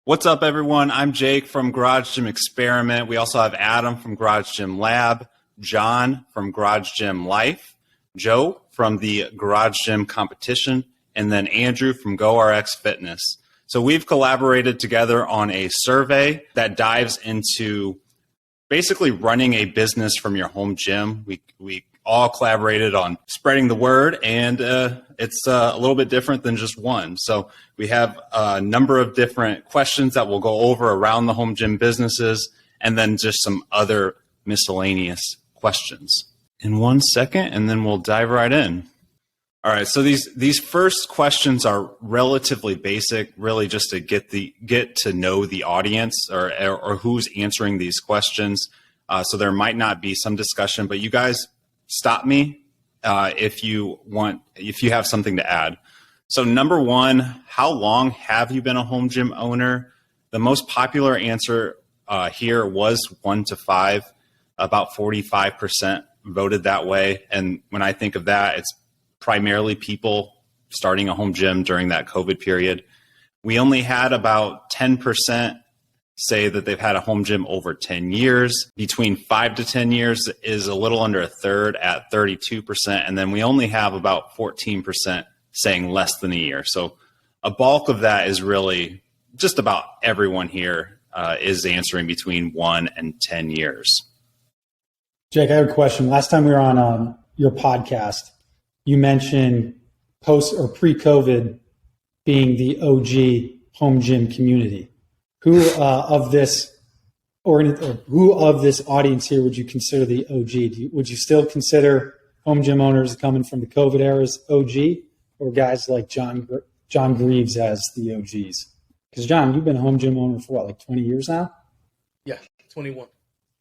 What's up, everyone? I'm Jake from Garage Gym Experiment. We also have Adam from Garage Gym Lab, John from Garage Gym Life, Joe from the Garage Gym Competition, and then Andrew from GORX FITNES. So we've collaborated together on a survey that dives into basically running a business from your home gym. We all collaborated on spreading the word, and it's a little bit different than just one. So we have a number of different questions that we'll go over around the home gym businesses, and then just some other miscellaneous questions in 1 second, and then we'll dive right in. All right, so these first questions are relatively basic, really just to get to know the audience or who's answering these questions. So there might not be some discussion, but you guys stop me if you have something to add. So number one, how long have you been a home gym owner? The most popular answer here was 1 to 5. About 45% voted that way. And when I think of that, it's primarily people starting a home gym during that COVID period. We only had about 10% say that they've had a home gym over 10 years. Between 5 to 10 years is a little under a third at 32%. And then we only have about 14% saying less than a year. So a bulk of that is really just about everyone here is answering between 1 and 10 years. Jake, I have a question. Last time we were on your podcast, you mentioned post or pre-COVID being the OG home gym community. Who of this audience here would you consider the OG? Would you still consider home gym owners coming from the COVID era's OG, or guys like John Greaves as the OGs? Because John, you've been a home gym owner for what, like 20 years now? Yeah, 21.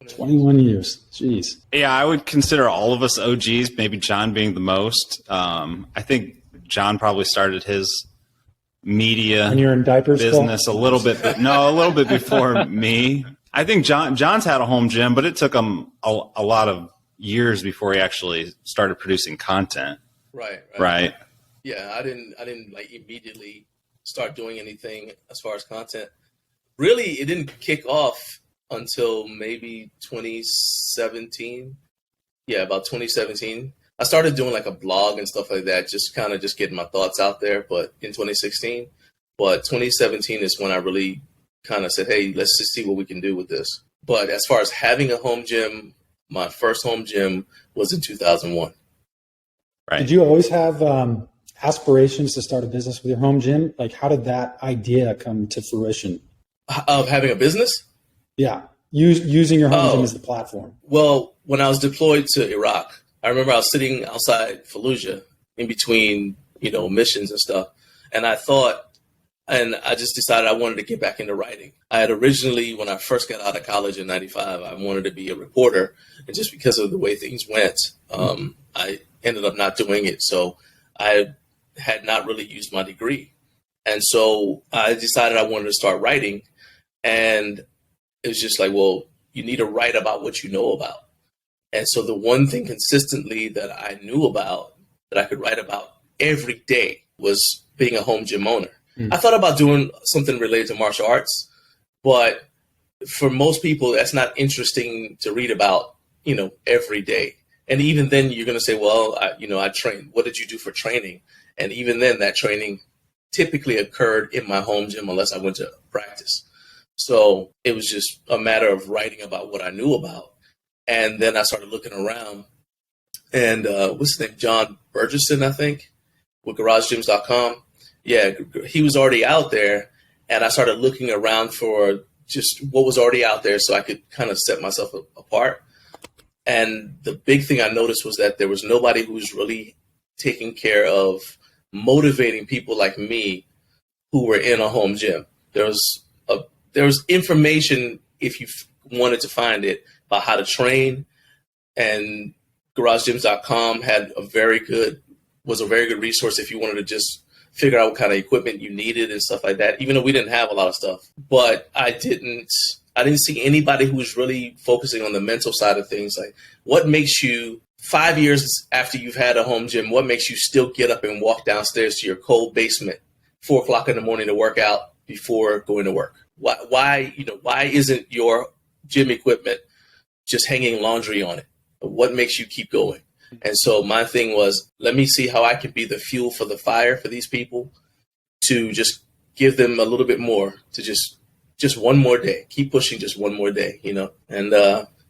21 years. Jeez. Yeah, I would consider all of us OGs, maybe John being the most. I think John probably started his media when you're in diapers business still? a little bit before me. I think John's had a home gym, but it took him a lot of years before he actually started producing content. Right. Yeah, I didn't like immediately start doing anything as far as content. Really, it didn't kick off until maybe 2017. Yeah, about 2017. I started doing like a blog and stuff like that, just getting my thoughts out there, but in 2016. But 2017 is when I really kind of said, hey, let's just see what we can do with this. But as far as having a home gym, my first home gym was in 2001. Right. Did you always have aspirations to start a business with your home gym? Like, how did that idea come to fruition? Of having a business? Yeah, using your home gym as the platform. Well, when I was deployed to Iraq, I remember I was sitting outside Fallujah in between, missions and stuff. And I just decided I wanted to get back into writing. I had originally, when I first got out of college in 95, I wanted to be a reporter. And just because of the way things went, I ended up not doing it. So I had not really used my degree. And so I decided I wanted to start writing. And it was just like, well, you need to write about what you know about. And so the one thing consistently that I knew about, that I could write about every day, was being a home gym owner. I thought about doing something related to martial arts, but for most people, that's not interesting to read about, every day. And even then you're going to say, well, I train. What did you do for training? And even then that training typically occurred in my home gym unless I went to practice. So it was just a matter of writing about what I knew about. And then I started looking around, and what's his name? John Burgesson, I think, with GarageGyms.com. Yeah, he was already out there, and I started looking around for just what was already out there so I could kind of set myself apart. And the big thing I noticed was that there was nobody who was really taking care of motivating people like me who were in a home gym. There was information, if you wanted to find it, about how to train, and GarageGyms.com was a very good resource if you wanted to just figure out what kind of equipment you needed and stuff like that, even though we didn't have a lot of stuff. But I didn't see anybody who was really focusing on the mental side of things. Like, what makes you, 5 years after you've had a home gym, what makes you still get up and walk downstairs to your cold basement 4 o'clock in the morning to work out before going to work? Why isn't your gym equipment just hanging laundry on it? What makes you keep going? And so my thing was, let me see how I can be the fuel for the fire for these people, to just give them a little bit more, to just one more day, keep pushing just one more day, and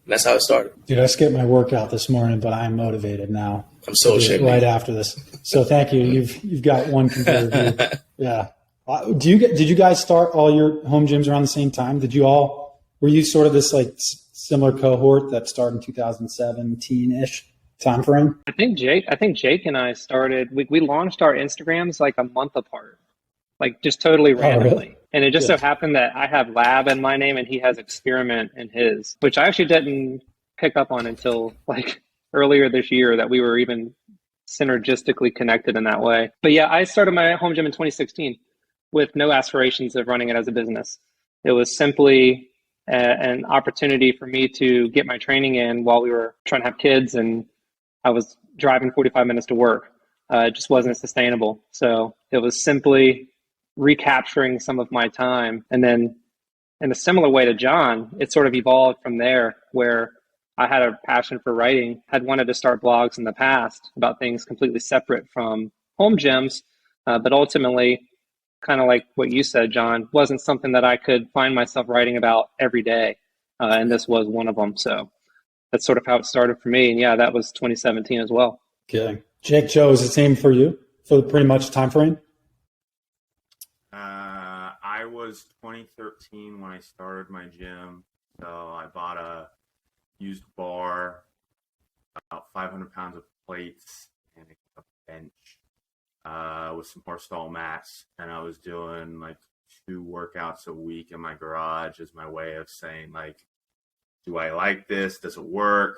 that's how it started. Dude, I skipped my workout this morning, but I'm motivated now. I'm so ashamed. Right after this. So thank you. You've got one competitor. Yeah. Did you guys start all your home gyms around the same time? Were you sort of this like similar cohort that started in 2017-ish time frame? I think Jake and I started, we launched our Instagrams like a month apart, like just totally randomly. Oh, really? And it just so happened that I have Lab in my name and he has Experiment in his, which I actually didn't pick up on until like earlier this year, that we were even synergistically connected in that way. But yeah, I started my home gym in 2016 with no aspirations of running it as a business. It was simply an opportunity for me to get my training in while we were trying to have kids, and I was driving 45 minutes to work. It just wasn't sustainable. So it was simply recapturing some of my time. And then in a similar way to John, it sort of evolved from there, where I had a passion for writing, had wanted to start blogs in the past about things completely separate from home gyms, but ultimately, kind of like what you said, John, wasn't something that I could find myself writing about every day. And this was one of them. So that's sort of how it started for me. And yeah, that was 2017 as well. Okay. Jake, Joe, is the same for you for pretty much time frame? I was 2013 when I started my gym. So I bought a used bar, about 500 pounds of plates, and a bench with some more stall mats. And I was doing like 2 workouts a week in my garage as my way of saying, like, do I like this? Does it work?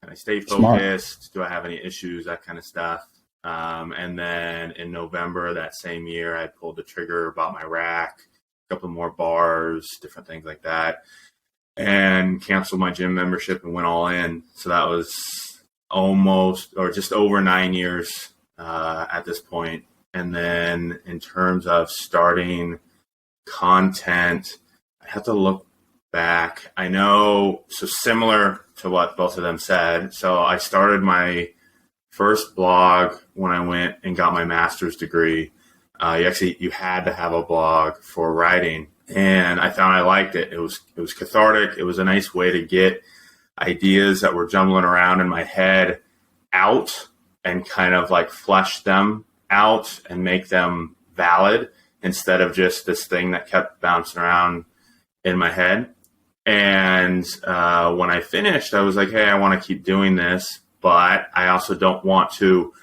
Can I stay focused? Smart. Do I have any issues? That kind of stuff. And then in November that same year, I pulled the trigger, bought my rack, a couple more bars, different things like that, and canceled my gym membership and went all in. So that was almost, or just over 9 years at this point. And then in terms of starting content, I have to look back. I know, so similar to what both of them said. So I started my first blog when I went and got my master's degree. You had to have a blog for writing, and I found I liked it. It was cathartic. It was a nice way to get ideas that were jumbling around in my head out and kind of like flesh them out and make them valid, instead of just this thing that kept bouncing around in my head. And when I finished, I was like, hey, I want to keep doing this, but I also don't want to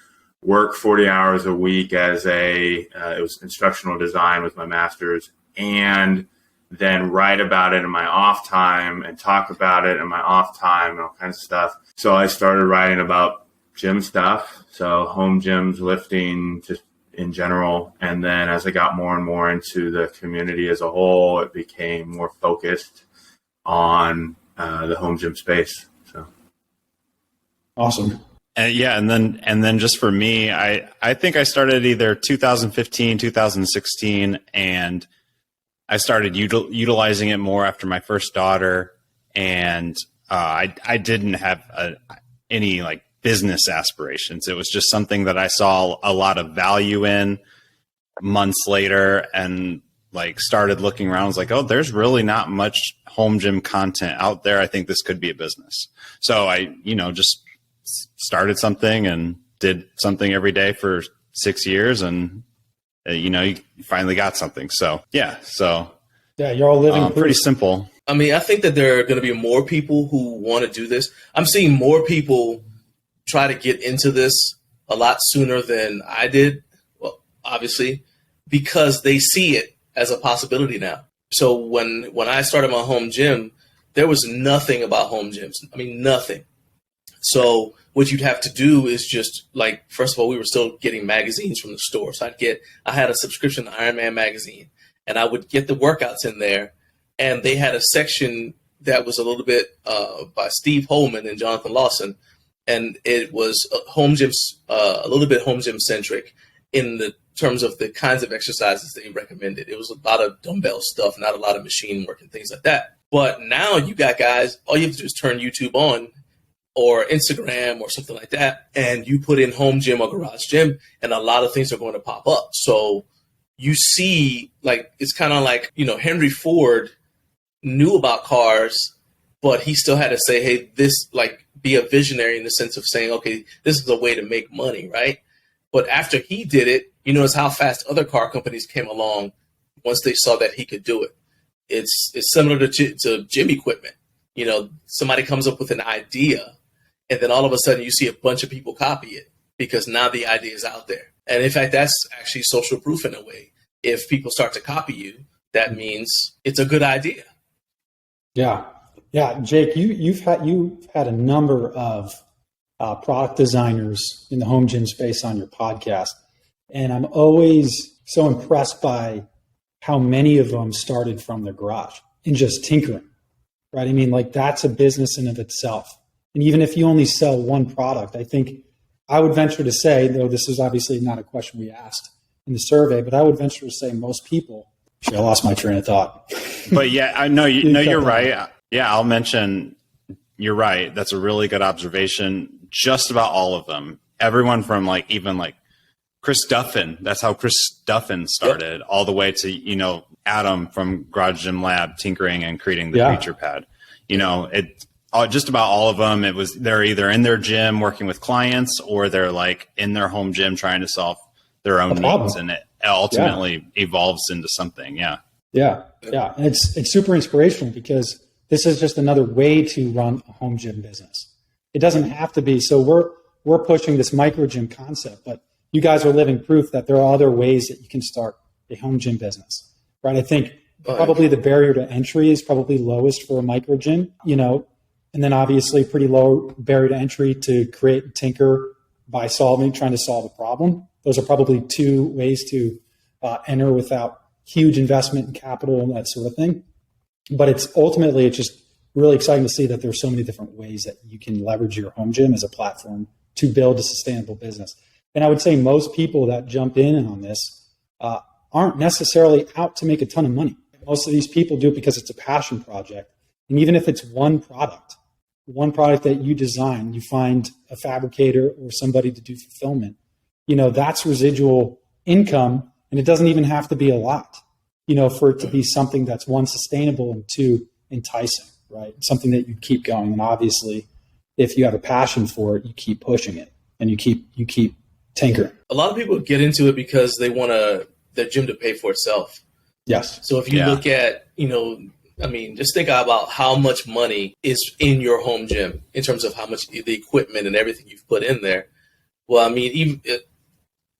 work 40 hours a week as it was instructional design with my master's, and then write about it in my off time and talk about it in my off time and all kinds of stuff. So I started writing about gym stuff, so home gyms, lifting, just in general. And then as I got more and more into the community as a whole, it became more focused on the home gym space. So awesome. And then just for me, I think I started either 2015, 2016, and I started utilizing it more after my first daughter. And I didn't have any like business aspirations. It was just something that I saw a lot of value in months later, and like started looking around. I was like, oh, there's really not much home gym content out there. I think this could be a business. So I, just started something and did something every day for 6 years, and you finally got something. So yeah, you're all living pretty simple. I mean, I think that there are going to be more people who want to do this. I'm seeing more people try to get into this a lot sooner than I did. Well, obviously, because they see it as a possibility now. So when I started my home gym, there was nothing about home gyms. I mean, nothing. So what you'd have to do is just like, first of all, we were still getting magazines from the store. So I had a subscription to Iron Man magazine, and I would get the workouts in there. And they had a section that was a little bit by Steve Holman and Jonathan Lawson. And it was home gyms, a little bit home gym centric in the terms of the kinds of exercises they recommended. It was a lot of dumbbell stuff, not a lot of machine work and things like that. But now you got guys, all you have to do is turn YouTube on or Instagram or something like that, and you put in home gym or garage gym, and a lot of things are going to pop up. So you see, like, it's kind of like, you know, Henry Ford knew about cars, but he still had to say, hey, this, like, be a visionary in the sense of saying, okay, this is a way to make money, right? But after he did it, you notice how fast other car companies came along once they saw that he could do it. It's similar to gym equipment. You know, somebody comes up with an idea, and then all of a sudden you see a bunch of people copy it because now the idea is out there. And in fact, that's actually social proof in a way. If people start to copy you, that means it's a good idea. Yeah. Yeah. Jake, you've had a number of product designers in the home gym space on your podcast. And I'm always so impressed by how many of them started from their garage and just tinkering, right? I mean, like, that's a business in of itself. And even if you only sell one product, I think I would venture to say, though this is obviously not a question we asked in the survey, but I would venture to say most people, I lost my train of thought. But yeah, I know you're right. Yeah, I'll mention, you're right. That's a really good observation. Just about all of them, everyone from even Chris Duffin. That's how Chris Duffin started, all the way to, you know, Adam from Garage Gym Lab tinkering and creating the Creature Pad. You know, just about all of them. They're either in their gym working with clients, or they're like in their home gym trying to solve their own needs, and it ultimately evolves into something. Yeah. Yeah. Yeah. And it's super inspirational because this is just another way to run a home gym business. It doesn't have to be. So we're pushing this microgym concept, but you guys are living proof that there are other ways that you can start a home gym business, right? I think probably the barrier to entry is probably lowest for a microgym, you know, and then obviously pretty low barrier to entry to create and tinker by trying to solve a problem. Those are probably two ways to enter without huge investment in capital and that sort of thing. But it's just really exciting to see that there's so many different ways that you can leverage your home gym as a platform to build a sustainable business. And I would say most people that jump in on this aren't necessarily out to make a ton of money. Most of these people do it because it's a passion project. And even if it's one product that you design, you find a fabricator or somebody to do fulfillment, you know, that's residual income. And it doesn't even have to be a lot, you know, for it to be something that's, one, sustainable, and two, enticing, right? Something that you keep going. And obviously, if you have a passion for it, you keep pushing it and you keep tinkering. A lot of people get into it because they want their gym to pay for itself. Yes. So if you look at, you know, I mean, just think about how much money is in your home gym in terms of how much the equipment and everything you've put in there. Well, I mean, even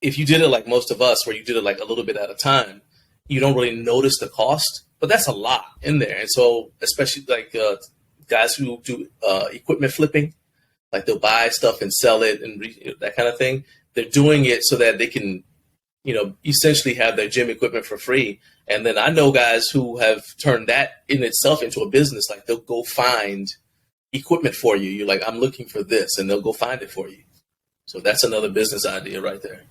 if you did it like most of us, where you did it like a little bit at a time, you don't really notice the cost, but that's a lot in there. And so especially like guys who do equipment flipping, like they'll buy stuff and sell it and that kind of thing. They're doing it so that they can, you know, essentially have their gym equipment for free. And then I know guys who have turned that in itself into a business. Like they'll go find equipment for you. You're like, I'm looking for this, and they'll go find it for you. So that's another business idea right there.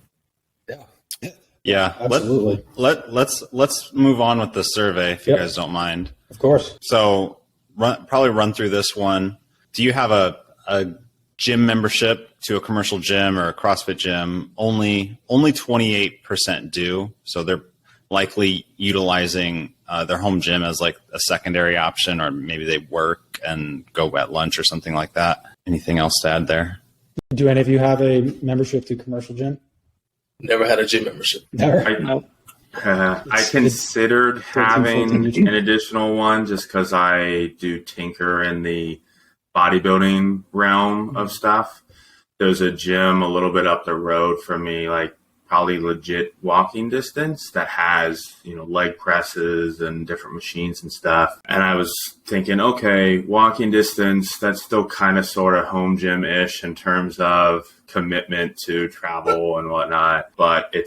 Yeah. Yeah. Absolutely. Let's move on with the survey if you guys don't mind. Of course. So probably run through this one. Do you have a gym membership to a commercial gym or a CrossFit gym? Only 28% do. So they're likely utilizing their home gym as like a secondary option, or maybe they work and go at lunch or something like that. Anything else to add there? Do any of you have a membership to a commercial gym? Never had a gym membership. Never? No. I considered having an additional one just because I do tinker in the bodybuilding realm of stuff. There's a gym a little bit up the road from me, like probably legit walking distance, that has, you know, leg presses and different machines and stuff. And I was thinking, okay, walking distance, that's still kind of sort of home gym-ish in terms of commitment to travel and whatnot. But it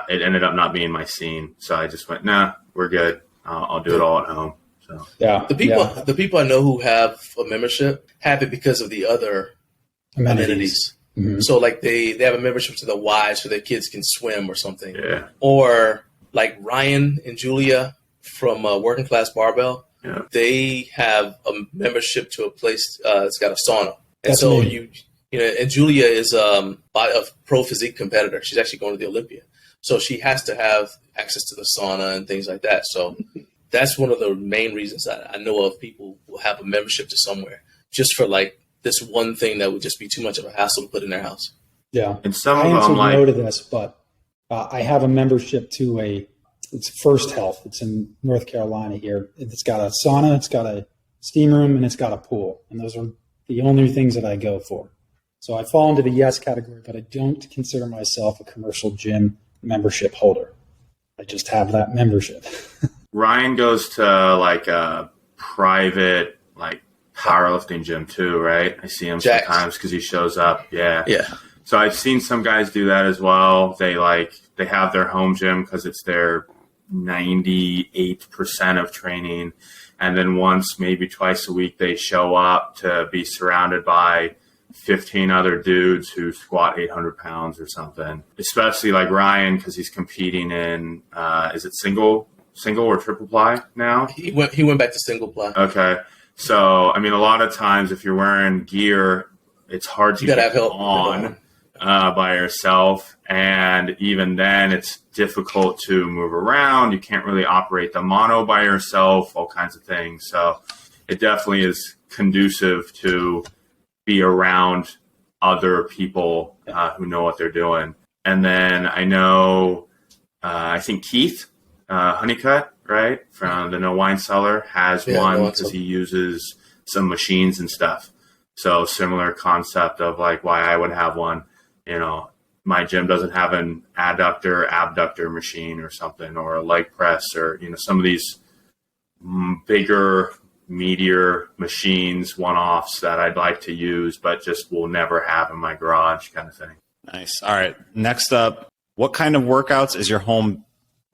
ended up not being my scene. So I just went, nah, we're good. I'll do it all at home. So yeah, the people I know who have a membership have it because of the other amenities. Mm-hmm. So like they have a membership to the Y so their kids can swim or something. Yeah. Or like Ryan and Julia from Working Class Barbell, Yeah. they have a membership to a place that's got a sauna. And That's so me. and Julia is a pro physique competitor. She's actually going to the Olympia. So she has to have access to the sauna and things like that. So that's one of the main reasons I know of people will have a membership to somewhere just for like this one thing that would just be too much of a hassle to put in their house. Yeah. And some I of answered them, like, no to this, but I have a membership to it's First Health. It's in North Carolina here. It's got a sauna, it's got a steam room, and it's got a pool. And those are the only things that I go for. So I fall into the yes category, but I don't consider myself a commercial gym membership holder. I just have that membership. Ryan goes to like a private like powerlifting gym too, right? I see him Jack's. sometimes because he shows up. Yeah. Yeah. So I've seen some guys do that as well. They have their home gym because it's their 98% of training. And then once, maybe twice a week, they show up to be surrounded by 15 other dudes who squat 800 pounds or something. Especially like Ryan, because he's competing in, is it single or triple ply now? He went back to single ply. Okay. So, I mean, a lot of times if you're wearing gear, it's hard to You gotta get have help on by yourself. And even then, it's difficult to move around. You can't really operate the mono by yourself, all kinds of things. So it definitely is conducive to be around other people who know what they're doing. And then I know, I think Keith Honeycutt, right, from the No Wine Cellar, has one because he uses some machines and stuff. So similar concept of like why I would have one. You know, my gym doesn't have an abductor machine or something, or a leg press, or, you know, some of these bigger, meatier machines, one-offs that I'd like to use, but just will never have in my garage kind of thing. Nice. All right. Next up, what kind of workouts is your home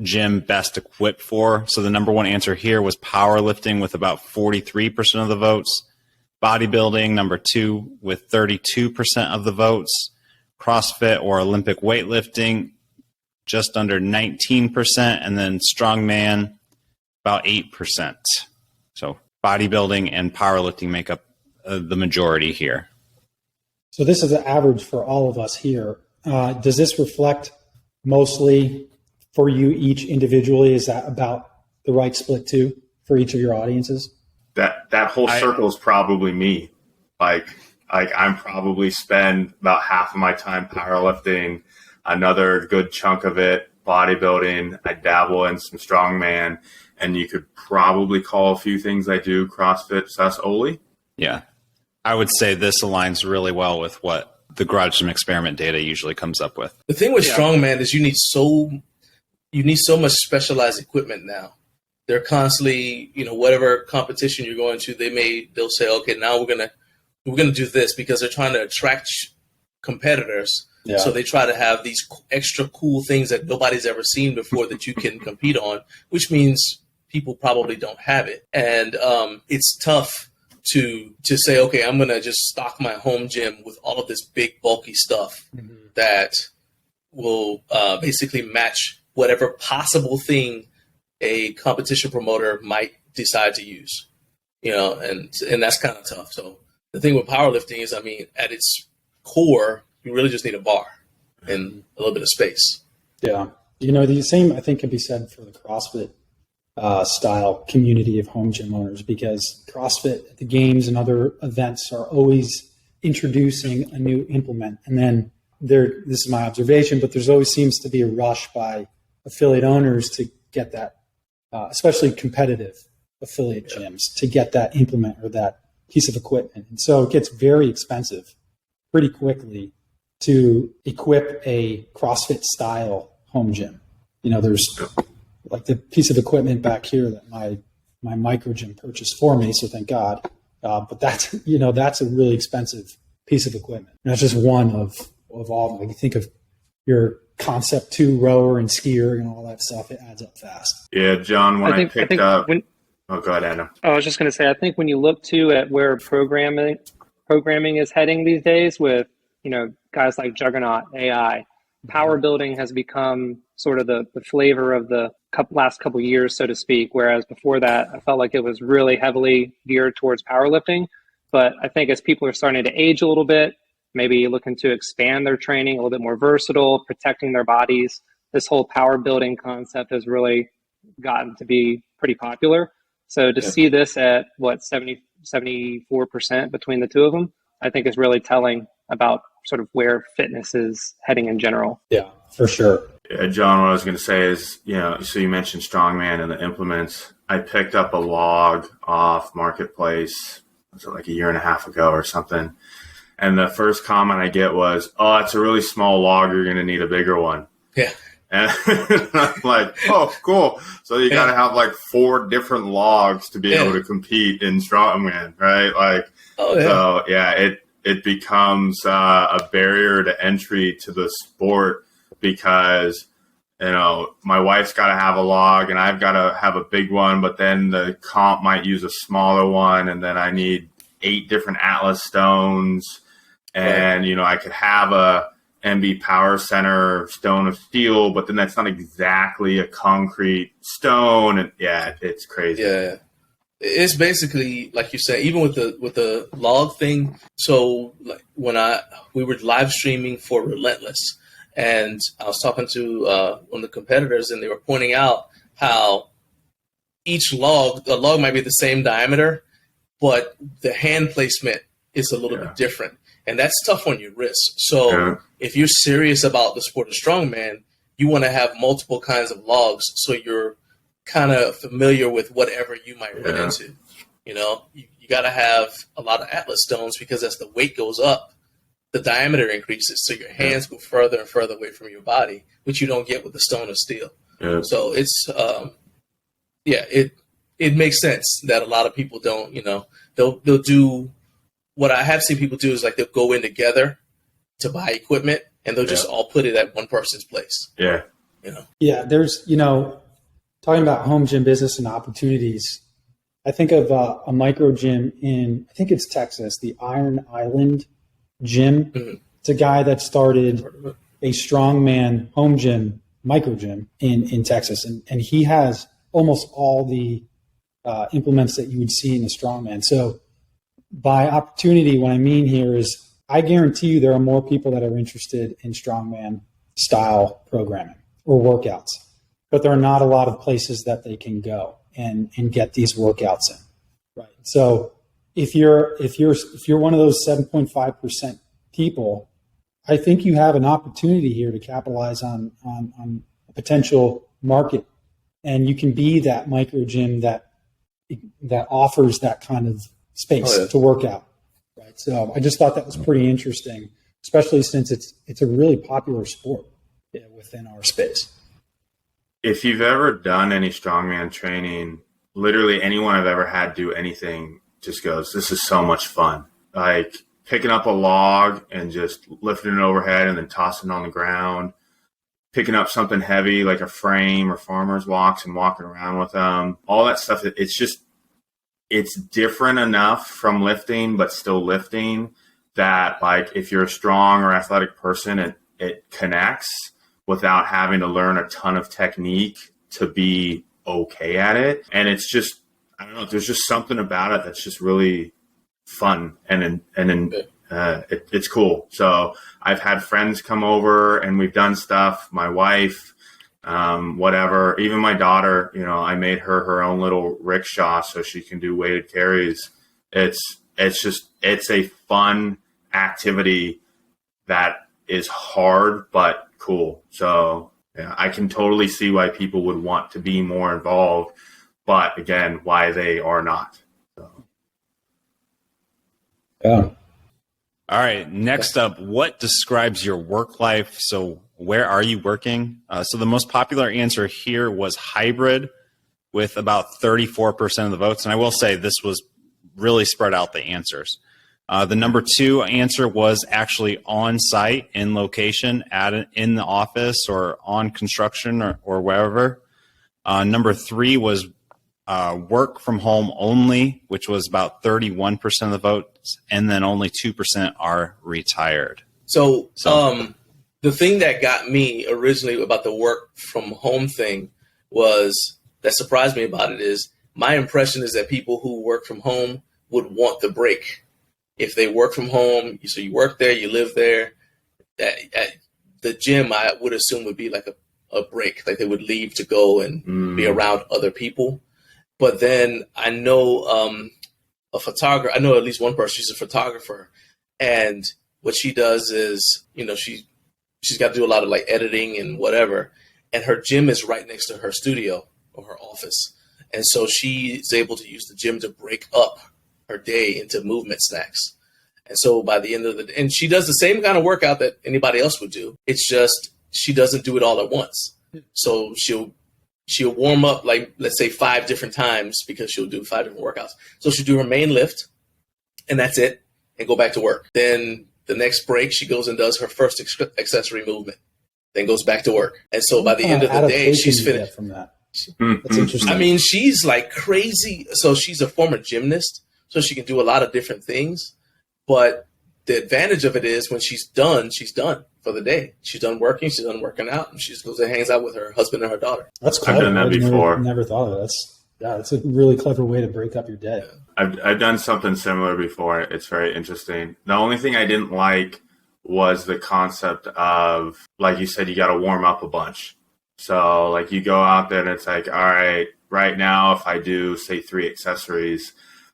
gym best equipped for? So the number one answer here was powerlifting with about 43% of the votes. Bodybuilding, number two, with 32% of the votes. CrossFit or Olympic weightlifting, just under 19%. And then strongman, about 8%. So bodybuilding and powerlifting make up the majority here. So this is the average for all of us here. Does this reflect mostly for you each individually? Is that about the right split too for each of your audiences? That whole circle is probably me. Like I'm probably spend about half of my time powerlifting, another good chunk of it bodybuilding. I dabble in some strongman, and you could probably call a few things I do CrossFit / Oli. Yeah. I would say this aligns really well with what the Garage Gym Experiment data usually comes up with. The thing with strongman is you need so much specialized equipment now. They're constantly, whatever competition you're going to, they'll say, okay, now we're gonna do this because they're trying to attract competitors. Yeah. So they try to have these extra cool things that nobody's ever seen before that you can compete on, which means people probably don't have it. And it's tough to say, okay, I'm going to just stock my home gym with all of this big, bulky stuff that will basically match whatever possible thing a competition promoter might decide to use, and that's kind of tough. So the thing with powerlifting is, at its core, you really just need a bar and a little bit of space. Yeah. The same, I think, can be said for the CrossFit style community of home gym owners, because CrossFit at the games and other events are always introducing a new implement. And then this is my observation, but there's always seems to be a rush by affiliate owners to get that, especially competitive affiliate gyms, to get that implement or that piece of equipment. And so it gets very expensive pretty quickly to equip a CrossFit style home gym. There's like the piece of equipment back here that my microgym purchased for me, so thank God. But that's a really expensive piece of equipment. And that's just one of all of them. Like, you think of your Concept 2 rower and skier and all that stuff, it adds up fast. Yeah, John, I picked up. Oh, go ahead, Adam. I was just going to say, I think when you look too at where programming is heading these days with, guys like Juggernaut, AI, power building has become sort of the flavor of the last couple years, so to speak. Whereas before that, I felt like it was really heavily geared towards powerlifting. But I think as people are starting to age a little bit, maybe looking to expand their training, a little bit more versatile, protecting their bodies, this whole power building concept has really gotten to be pretty popular. So to see this at 74% between the two of them, I think is really telling about sort of where fitness is heading in general. Yeah, for sure. Yeah, John, what I was going to say is, so you mentioned strongman and the implements. I picked up a log off Marketplace, was it like a year and a half ago or something? And the first comment I get was, "Oh, it's a really small log. You're going to need a bigger one." Yeah. And I'm like, "Oh, cool." So you got to have like 4 different logs to be able to compete in strongman, right? Like, so yeah, it becomes a barrier to entry to the sport because, my wife's got to have a log and I've got to have a big one, but then the comp might use a smaller one. And then I need 8 different Atlas stones. And, I could have a MB Power Center stone of steel, but then that's not exactly a concrete stone. And yeah, it's crazy. Yeah. It's basically, like you said, even with the log thing. So like when we were live streaming for Relentless, and I was talking to one of the competitors, and they were pointing out how the log might be the same diameter, but the hand placement is a little bit different. And that's tough on your wrist. So if you're serious about the sport of strongman, you want to have multiple kinds of logs so you're kind of familiar with whatever you might run into. You got to have a lot of Atlas stones because as the weight goes up, the diameter increases. So your hands go further and further away from your body, which you don't get with the stone of steel. Yeah. So it's, it makes sense that a lot of people don't, they'll do. What I have seen people do is like they'll go in together to buy equipment and they'll just all put it at one person's place. Yeah. Yeah. There's, talking about home gym business and opportunities. I think of a micro gym I think it's Texas, the Iron Island Gym. Mm-hmm. It's a guy that started a strongman home gym, micro gym in Texas. And he has almost all the implements that you would see in a strongman. So, by opportunity, what I mean here is I guarantee you there are more people that are interested in strongman style programming or workouts, but there are not a lot of places that they can go and get these workouts in. Right. So if you're one of those 7.5% people, I think you have an opportunity here to capitalize on a potential market, and you can be that micro gym that offers that kind of space to work out, right? So I just thought that was pretty interesting, especially since it's a really popular sport within our space. If you've ever done any strongman training, literally anyone I've ever had do anything just goes, "This is so much fun." Like picking up a log and just lifting it overhead and then tossing it on the ground, picking up something heavy like a frame or farmer's walks and walking around with them, all that stuff. It's different enough from lifting, but still lifting, that like if you're a strong or athletic person, it connects without having to learn a ton of technique to be okay at it. And it's just, I don't know, there's just something about it that's just really fun and it's cool. So I've had friends come over and we've done stuff. My wife, whatever, even my daughter, I made her own little rickshaw so she can do weighted carries. It's a fun activity that is hard, but cool. So yeah, I can totally see why people would want to be more involved, but again, why they are not. So. Yeah. All right. Next up, what describes your work life? So where are you working? So the most popular answer here was hybrid with about 34% of the votes. And I will say this was really spread out the answers. The number 2 answer was actually on site, in location, in the office or on construction or wherever. Number 3 was work from home only, which was about 31% of the votes. And then only 2% are retired. So, the thing that got me originally about the work from home thing that surprised me about it is my impression is that people who work from home would want the break. If they work from home, so you work there, you live there, at the gym, I would assume would be like a break, like they would leave to go and be around other people. But then I know a photographer, I know at least one person, she's a photographer, and what she does is, she's got to do a lot of like editing and whatever, and her gym is right next to her studio or her office. And so she's able to use the gym to break up her day into movement snacks. And so by the end of the day, and she does the same kind of workout that anybody else would do. It's just, she doesn't do it all at once. So she'll warm up, like, let's say 5 different times, because she'll do 5 different workouts. So she'll do her main lift and that's it, and go back to work. Then the next break, she goes and does her first accessory movement, then goes back to work. And so by the end of the day, she's finished. From that. That's interesting. I mean, she's like crazy. So she's a former gymnast, so she can do a lot of different things. But the advantage of it is when she's done for the day. She's done working, she's done working out, and she just goes and hangs out with her husband and her daughter. That's clever. I've done that before. Never thought of it. That's a really clever way to break up your day. I've done something similar before. It's very interesting. The only thing I didn't like was the concept of, like you said, you got to warm up a bunch. So like you go out there and it's like, all right, right now, if I do say 3 accessories,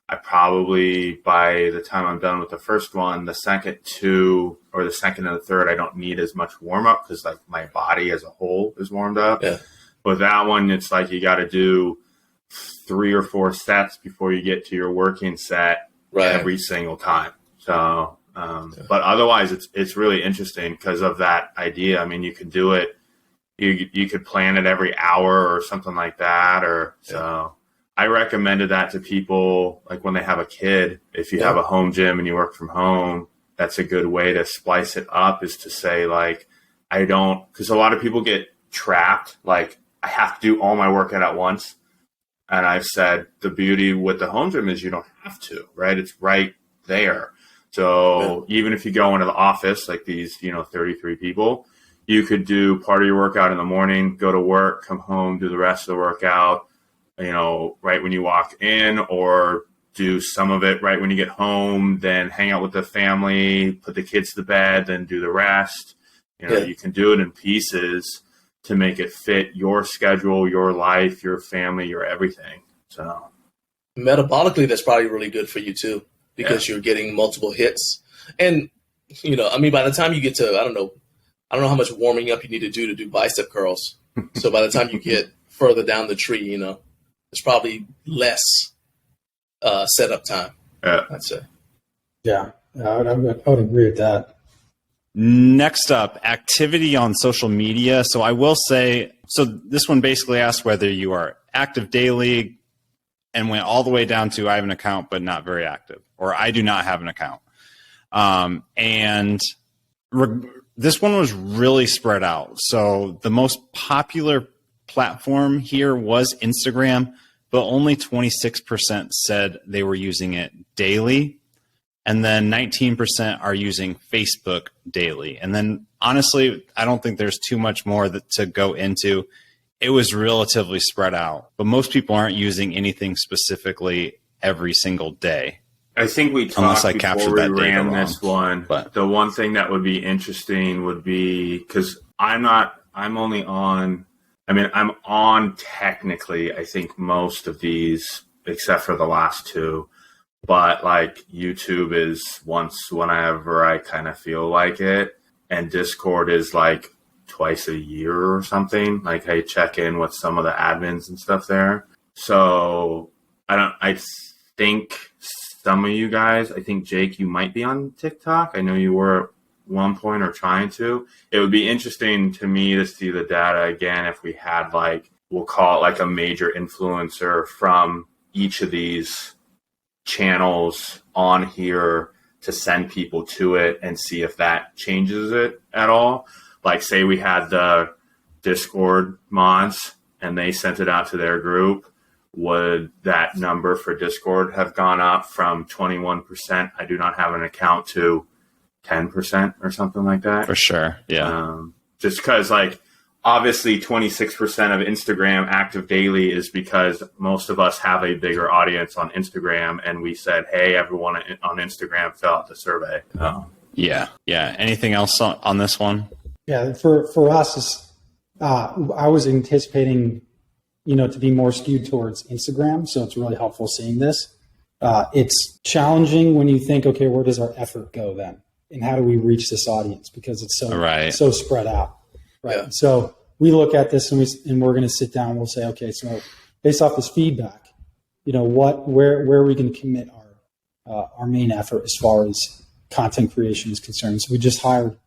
I probably, by the time I'm done with the first one, the second 2 or the second and the third, I don't need as much warm up because like my body as a whole is warmed up. Yeah. With that one, it's like you got to do 3 or 4 sets before you get to your working set every single time. So, but otherwise it's really interesting because of that idea. I mean, you could do it, you could plan it every hour or something like that. So I recommended that to people, like when they have a kid, if you have a home gym and you work from home, that's a good way to splice it up, is to say like, because a lot of people get trapped. Like I have to do all my workout at once. And I've said the beauty with the home gym is you don't have to, right? It's right there. So even if you go into the office, like these, 33 people, you could do part of your workout in the morning, go to work, come home, do the rest of the workout, right when you walk in, or do some of it right when you get home, then hang out with the family, put the kids to bed, then do the rest. You can do it in pieces to make it fit your schedule, your life, your family, your everything. So metabolically, that's probably really good for you too, because you're getting multiple hits. And, by the time you get to, I don't know how much warming up you need to do bicep curls. So by the time you get further down the tree, there's probably less setup time, I'd say. Yeah, I would agree with that. Next up, activity on social media. So I will say, this one basically asks whether you are active daily, and went all the way down to I have an account but not very active, or I do not have an account. This one was really spread out. So the most popular platform here was Instagram, but only 26% said they were using it daily. And then 19% are using Facebook daily. And then honestly, I don't think there's too much more to go into. It was relatively spread out, but most people aren't using anything specifically every single day. I think we talked before we ran this one. But the one thing that would be interesting would be, because I'm on technically, I think most of these, except for the last 2. But like YouTube is once whenever I kind of feel like it. And Discord is like twice a year or something. Like I check in with some of the admins and stuff there. So I think some of you guys, I think Jake, you might be on TikTok. I know you were at one point or trying to. It would be interesting to me to see the data again if we had like, we'll call it like a major influencer from each of these channels on here to send people to it and see if that changes it at all. Like say we had the Discord mods and they sent it out to their group, would that number for Discord have gone up from 21% I do not have an account to 10% or something like that. For sure. Yeah. Just because, like, obviously 26% of Instagram active daily is because most of us have a bigger audience on Instagram, and we said, hey, everyone on Instagram fill out the survey. Yeah. Anything else on this one? Yeah, for us, I was anticipating, to be more skewed towards Instagram. So it's really helpful seeing this. It's challenging when you think, okay, where does our effort go then? And how do we reach this audience? Because it's so spread out. Right. Yeah. So we look at this and we're going to sit down. We'll say, okay, so based off this feedback, where are we going to commit our main effort as far as content creation is concerned? So we just hired,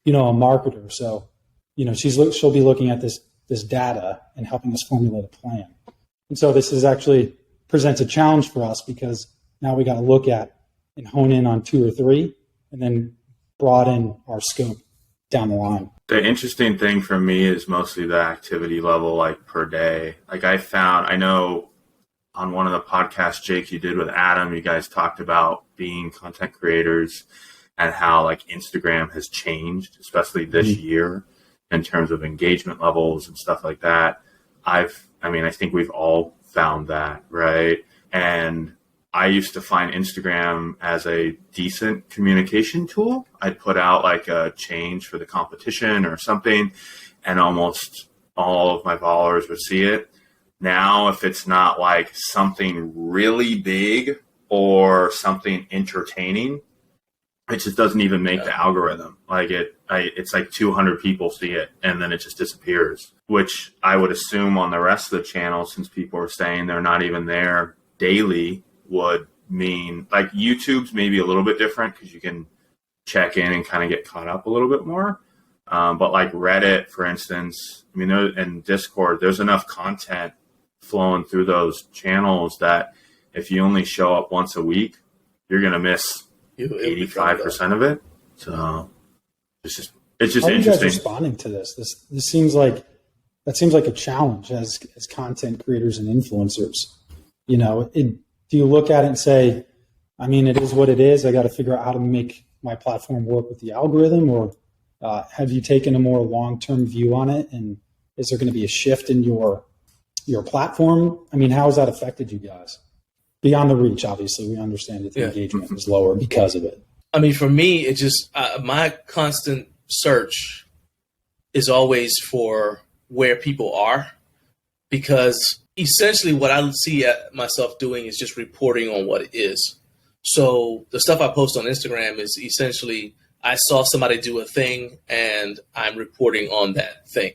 a marketer. So, she'll be looking at this data and helping us formulate a plan. And so this is actually presents a challenge for us because now we got to look at and hone in on 2 or 3 and then broaden our scope down the line. The interesting thing for me is mostly the activity level, like per day. Like I know on one of the podcasts, Jake, you did with Adam, you guys talked about being content creators and how like Instagram has changed, especially this year in terms of engagement levels and stuff like that. I think we've all found that, right? And I used to find Instagram as a decent communication tool. I'd put out like a change for the competition or something, and almost all of my followers would see it. Now, if it's not like something really big or something entertaining, it just doesn't even make the algorithm. Like it's like 200 people see it and then it just disappears, which I would assume on the rest of the channel, since people are saying they're not even there daily, would mean like YouTube's maybe a little bit different because you can check in and kind of get caught up a little bit more. But like Reddit, for instance, and Discord, there's enough content flowing through those channels that if you only show up once a week, you're going to miss 85% of it. So it's just How interesting. are you guys responding to this? This seems like a challenge as content creators and influencers. Do you look at it and say, it is what it is. I got to figure out how to make my platform work with the algorithm, or have you taken a more long-term view on it? And is there going to be a shift in your platform? How has that affected you guys? Beyond the reach, obviously, we understand that the engagement is lower because of it. For me, it just my constant search is always for where people are, because essentially what I see myself doing is just reporting on what it is. So the stuff I post on Instagram is essentially I saw somebody do a thing and I'm reporting on that thing.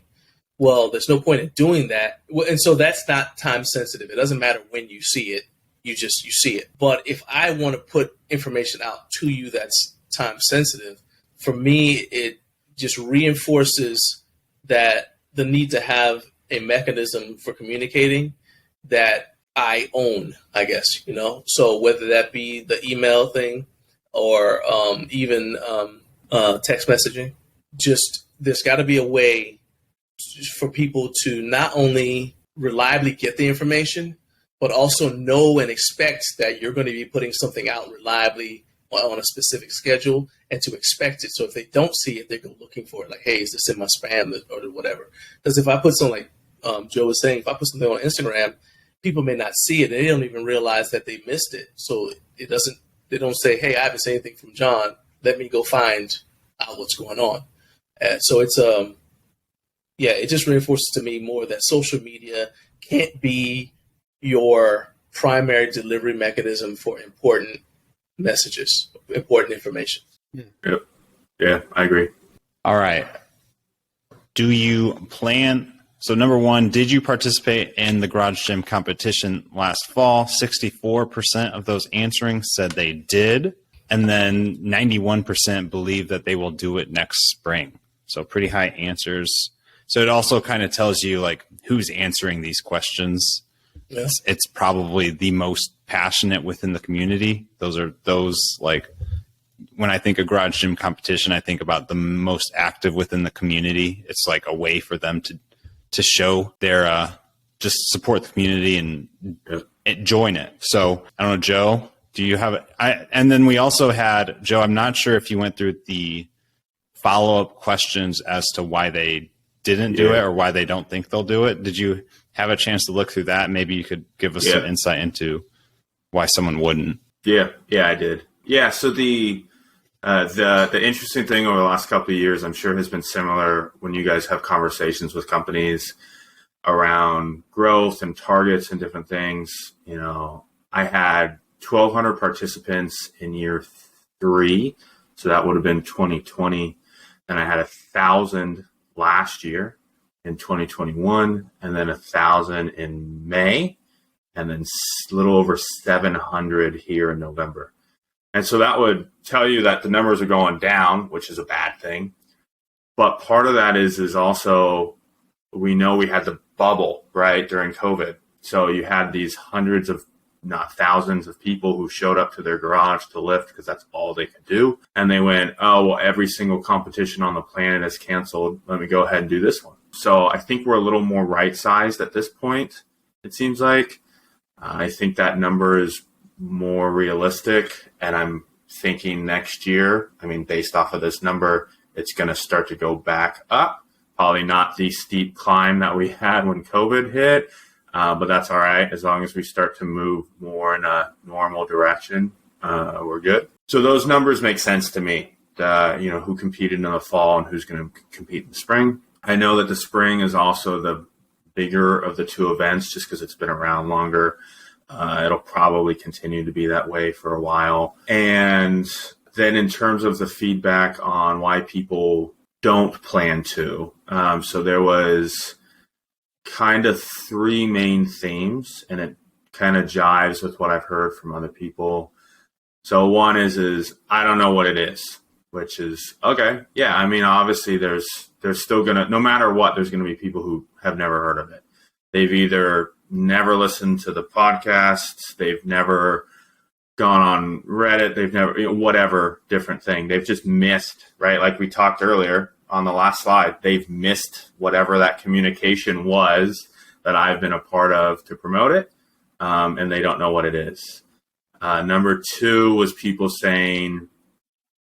Well, there's no point in doing that. And so that's not time sensitive. It doesn't matter when you see it. You see it. But if I want to put information out to you that's time sensitive, for me, it just reinforces that the need to have a mechanism for communicating that I own, I guess, So whether that be the email thing or even text messaging, just there's got to be a way for people to not only reliably get the information, but also know and expect that you're going to be putting something out reliably on a specific schedule and to expect it. So if they don't see it, they go looking for it. Like, hey, is this in my spam or whatever? Because if I put something like Joe was saying, if I put something on Instagram, people may not see it. They don't even realize that they missed it. So they don't say, hey, I haven't seen anything from John. Let me go find out what's going on. So it's, it just reinforces to me more that social media can't be your primary delivery mechanism for important messages, important information. Yep. Yeah, I agree. All right. Do you plan? So number one, did you participate in the Garage Gym competition last fall? 64% of those answering said they did. And then 91% believe that they will do it next spring. So pretty high answers. So it also kind of tells you like who's answering these questions. Yeah. It's probably the most passionate within the community. Those like when I think of Garage Gym competition, I think about the most active within the community. It's like a way for them to show their just support the community and join it. So I don't know, Joe, Do you have and then we also had, Joe, I'm not sure if you went through the follow-up questions as to why they didn't do it or why they don't think they'll do it. Did you have a chance to look through that? Maybe you could give us some insight into why someone wouldn't. Yeah, I did. Yeah, so the interesting thing over the last couple of years, I'm sure has been similar when you guys have conversations with companies around growth and targets and different things. You know, I had 1,200 participants in year 3, so that would have been 2020. Then I had 1,000 last year in 2021, and then 1,000 in May, and then a little over 700 here in November. And so that would tell you that the numbers are going down, which is a bad thing. But part of that is also, we know we had the bubble, right, during COVID. So you had these hundreds of, not thousands of people who showed up to their garage to lift because that's all they could do. And they went, oh, well, every single competition on the planet is canceled. Let me go ahead and do this one. So I think we're a little more right-sized at this point, it seems like. I think that number is more realistic. And I'm thinking next year, I mean, based off of this number, it's going to start to go back up. Probably not the steep climb that we had when COVID hit. But that's all right. As long as we start to move more in a normal direction, we're good. So those numbers make sense to me. Who competed in the fall and who's going to compete in the spring. I know that the spring is also the bigger of the two events just because it's been around longer. It'll probably continue to be that way for a while. And then in terms of the feedback on why people don't plan to, so there was kind of 3 main themes, and it kind of jives with what I've heard from other people. So one is I don't know what it is, which is okay. Yeah, I mean, obviously there's still gonna, no matter what, there's gonna be people who have never heard of it. They've either never listened to the podcasts, they've never gone on Reddit, they've never, whatever different thing. They've just missed, right? Like we talked earlier on the last slide, they've missed whatever that communication was that I've been a part of to promote it, and they don't know what it is. Number 2 was people saying,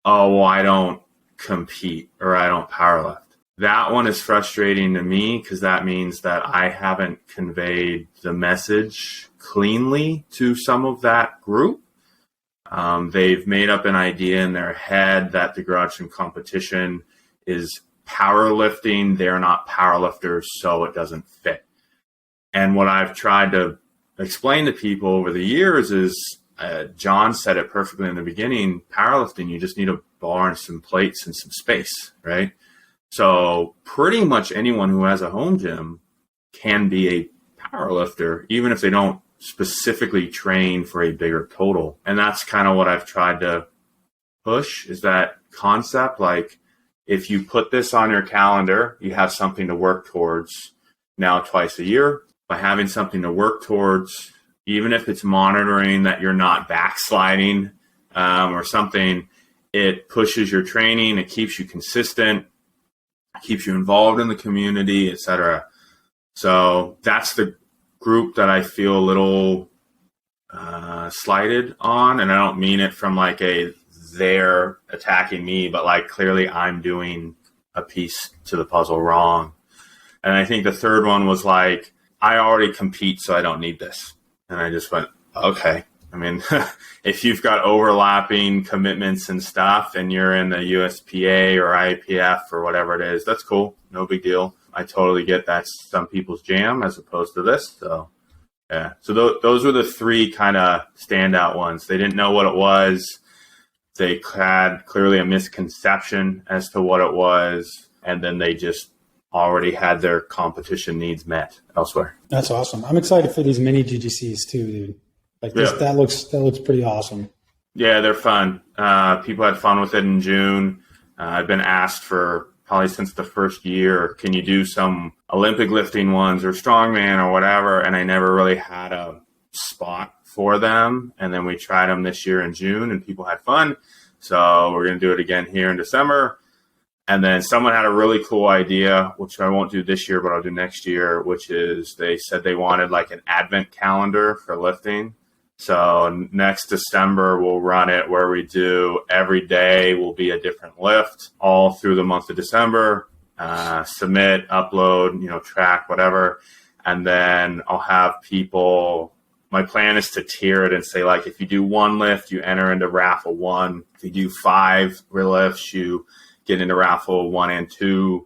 oh, well, I don't compete or I don't powerlift. That one is frustrating to me because that means that I haven't conveyed the message cleanly to some of that group. They've made up an idea in their head that the garage gym competition is powerlifting. They're not powerlifters, so it doesn't fit. And what I've tried to explain to people over the years is, John said it perfectly in the beginning, powerlifting, you just need a bar and some plates and some space, right? So pretty much anyone who has a home gym can be a powerlifter, even if they don't specifically train for a bigger total. And that's kind of what I've tried to push, is that concept. Like, if you put this on your calendar, you have something to work towards now twice a year. By having something to work towards, even if it's monitoring that you're not backsliding or something, it pushes your training, it keeps you consistent, keeps you involved in the community, etc. So that's the group that I feel a little slighted on. And I don't mean it from like they're attacking me, but like clearly I'm doing a piece to the puzzle wrong. And I think the third one was like, I already compete, so I don't need this. And I just went, okay. I mean, if you've got overlapping commitments and stuff and you're in the USPA or IPF or whatever it is, that's cool. No big deal. I totally get that's some people's jam as opposed to this. So, yeah. So those were the 3 kind of standout ones. They didn't know what it was. They had clearly a misconception as to what it was. And then they just already had their competition needs met elsewhere. That's awesome. I'm excited for these mini GGCs too, dude. Like this, that looks pretty awesome. Yeah, they're fun. People had fun with it in June. I've been asked for probably since the first year, can you do some Olympic lifting ones or strongman or whatever? And I never really had a spot for them. And then we tried them this year in June and people had fun. So we're going to do it again here in December. And then someone had a really cool idea, which I won't do this year, but I'll do next year, which is they said they wanted like an advent calendar for lifting. So next December, we'll run it where we do every day will be a different lift all through the month of December. Submit, upload, track, whatever. And then I'll have people, my plan is to tier it and say, like, if you do one lift, you enter into raffle 1. If you do 5 lifts, you get into raffle 1 and 2.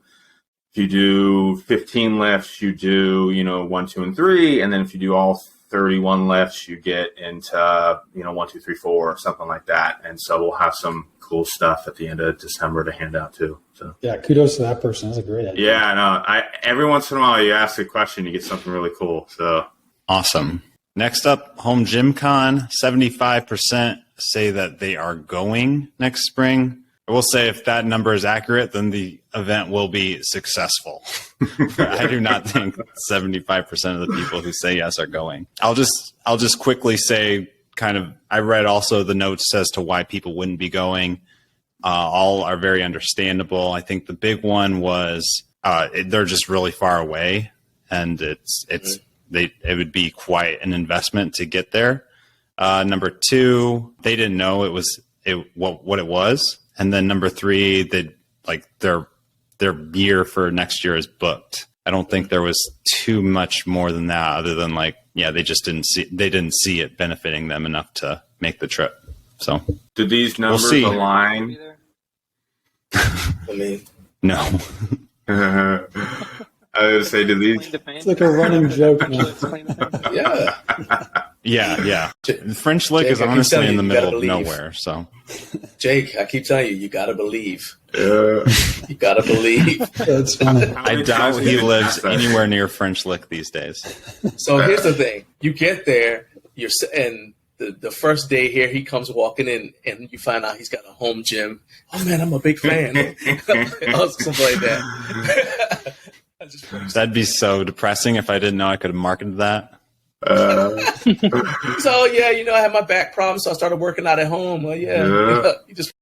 If you do 15 lifts, you do, 1, 2, and 3. And then if you do all 31 lifts, you get into, 1, 2, 3, 4, or something like that. And so we'll have some cool stuff at the end of December to hand out too. So yeah, kudos to that person. That's a great idea. Yeah, no, every once in a while you ask a question, you get something really cool. So Awesome. Next up, HomeGymCon, 75% say that they are going next spring. I will say if that number is accurate, then the event will be successful. I do not think 75% of the people who say yes are going. I'll just quickly say I read also the notes as to why people wouldn't be going. All are very understandable. I think the big one was they're just really far away, and it would be quite an investment to get there. Number 2, they didn't know what it was. And then number 3, their year for next year is booked. I don't think there was too much more than that, other than they just didn't see it benefiting them enough to make the trip. So do these numbers align? No. I would say, do these? It's like a running joke now. Yeah. French Lick is honestly in the middle of nowhere. So, Jake, I keep telling you, you got to believe. Yeah. You got to believe. That's funny. I doubt he lives anywhere near French Lick these days. So here's the thing: you get there, and the first day here, he comes walking in, and you find out he's got a home gym. Oh man, I'm a big fan. Something like that. That'd be so depressing if I didn't know I could have marketed that. So yeah, I had my back problems, so I started working out at home. Well, you just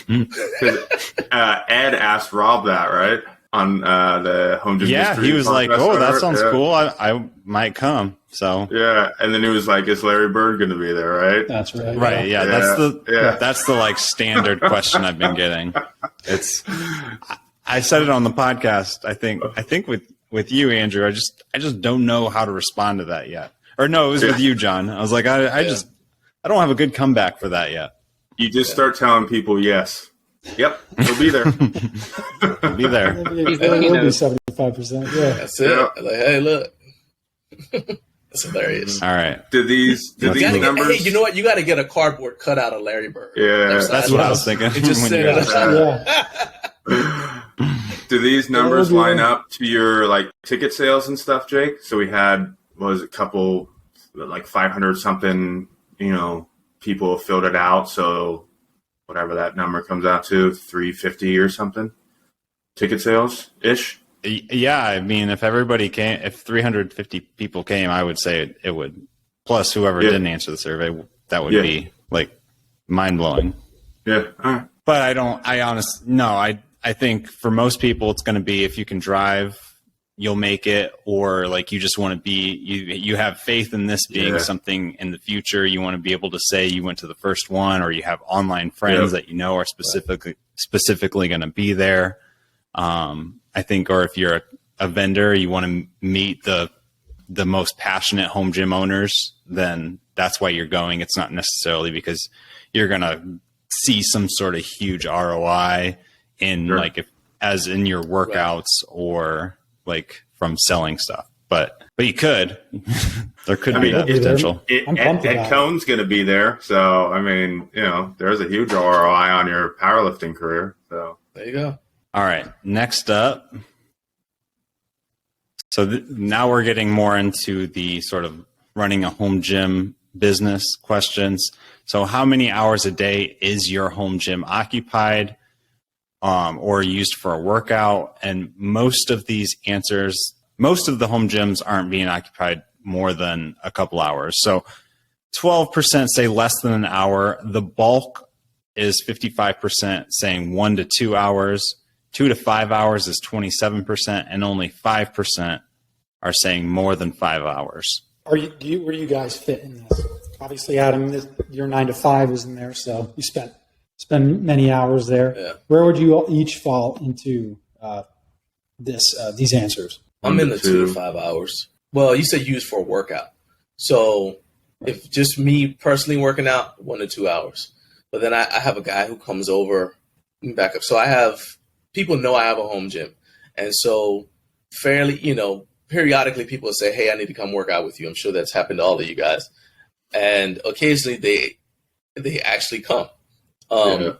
Ed asked Rob that, right, on the home gym. Yeah, he was like, "Oh, that sounds cool. I might come." So yeah, and then he was like, "Is Larry Bird going to be there?" Right? That's right. Right. Yeah. That's the standard question I've been getting. I said it on the podcast. I think with you, Andrew, I just don't know how to respond to that yet. Or no, it was with you, John. I was like, I don't have a good comeback for that yet. You just start telling people yes. Yep, we'll be there. We'll be there. It'll be 75%. Yeah. That's it. Yeah. Like, hey, look. That's hilarious. All right. Do these numbers? Hey, you know what? You got to get a cardboard cutout of Larry Bird. Yeah, that's what I was thinking. It just Do these numbers line up to your ticket sales and stuff, Jake? So we had a couple 500 something, people filled it out. So whatever that number comes out to, 350 or something, ticket sales ish. Yeah, I mean, if everybody came, if 350 people came, I would say it would. Plus, whoever didn't answer the survey, that would be mind blowing. Yeah. All right. But I think for most people, it's going to be if you can drive, you'll make it, or you just want to be, you have faith in this being something in the future. You want to be able to say you went to the first one, or you have online friends that are specifically going to be there. I think, or if you're a vendor, you want to meet the most passionate home gym owners, then that's why you're going. It's not necessarily because you're going to see some sort of huge ROI in as in your workouts or from selling stuff, but you could, there could be that potential. Ed Cohn's going to be there. So, I mean, there's a huge ROI on your powerlifting career. So there you go. All right. Next up. So now we're getting more into the sort of running a home gym business questions. So how many hours a day is your home gym occupied or used for a workout? And most of the home gyms aren't being occupied more than a couple hours. So 12% say less than an hour. The bulk is 55% saying 1 to 2 hours. 2 to 5 hours is 27%, and only 5% are saying more than 5 hours. Where do you guys fit in this? Obviously, Adam, your 9 to 5 is in there, so you spend many hours there. Yeah. Where would you each fall into these answers? I'm in the 2 to 5 hours. Well, you said use for a workout. So if just me personally working out, 1 to 2 hours. But then I have a guy who comes over and back up. So people know I have a home gym. And so fairly, periodically people will say, hey, I need to come work out with you. I'm sure that's happened to all of you guys. And occasionally they actually come. Out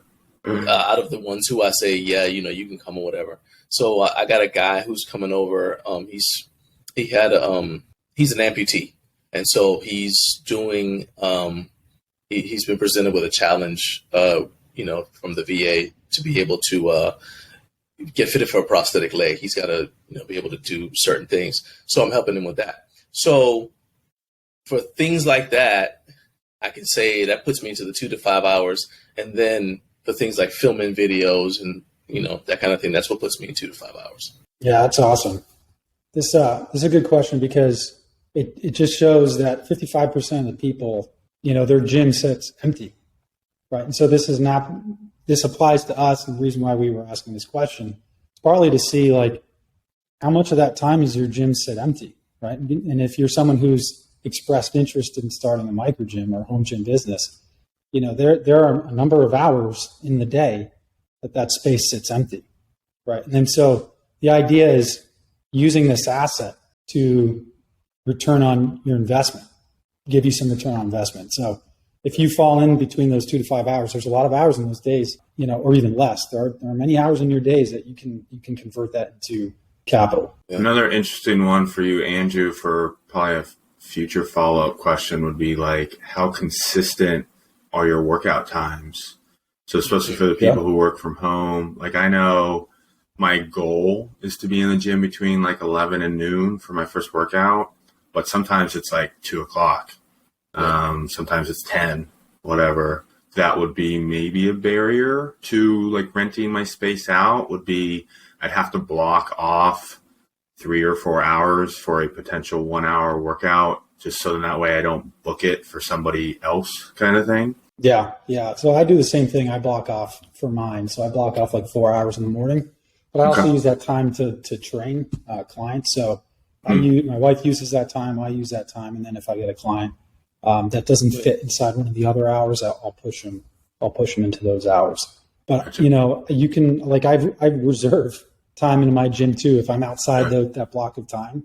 of the ones who I say, yeah, you can come or whatever. So I got a guy who's coming over. He's an amputee, and so he's doing. He's been presented with a challenge, from the VA to be able to get fitted for a prosthetic leg. He's got to, be able to do certain things. So I'm helping him with that. So for things like that, I can say that puts me into the 2 to 5 hours, and then for things like filming videos and that kind of thing, that's what puts me in 2 to 5 hours. Yeah, that's awesome. This is a good question because it just shows that 55% of the people, their gym sits empty, right? And so this applies to us, and the reason why we were asking this question is partly to see how much of that time is your gym sit empty, right? And if you're someone who's expressed interest in starting a microgym or home gym business, there are a number of hours in the day that space sits empty, right? And then so the idea is using this asset to return on your investment, give you some return on investment. So if you fall in between those 2 to 5 hours, there's a lot of hours in those days, or even less. There are many hours in your days that you can convert that into capital. Yeah. Another interesting one for you, Andrew, for probably a future follow-up question would be how consistent are your workout times? So especially for the people who work from home, I know my goal is to be in the gym between 11 and noon for my first workout, but sometimes it's 2 o'clock. Sometimes it's 10, whatever. That would be maybe a barrier to renting my space out would be I'd have to block off 3 or 4 hours for a potential 1 hour workout, just so that way I don't book it for somebody else kind of thing. Yeah. So I do the same thing. I block off for mine. So I block off 4 hours in the morning, but I also use that time to train clients. So my wife uses that time. I use that time. And then if I get a client that doesn't fit inside one of the other hours, I'll push them into those hours. But, you can, I reserve time in my gym too. If I'm outside that block of time,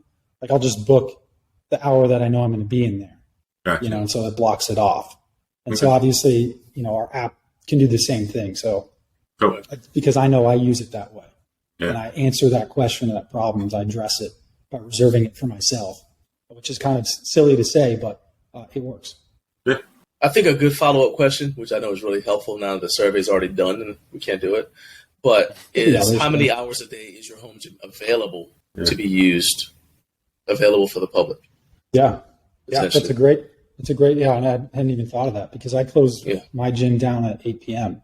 I'll just book the hour that I know I'm going to be in there, and so it blocks it off. And so obviously, our app can do the same thing. So because I know I use it that way and I answer that question, that problem, I address it by reserving it for myself, which is kind of silly to say, but it works. Yeah. I think a good follow-up question, which I know is really helpful now that the survey is already done and we can't do it, but is how many hours a day is your home gym available to be used, available for the public? Yeah, that's a great, and I hadn't even thought of that because I close my gym down at 8 p.m.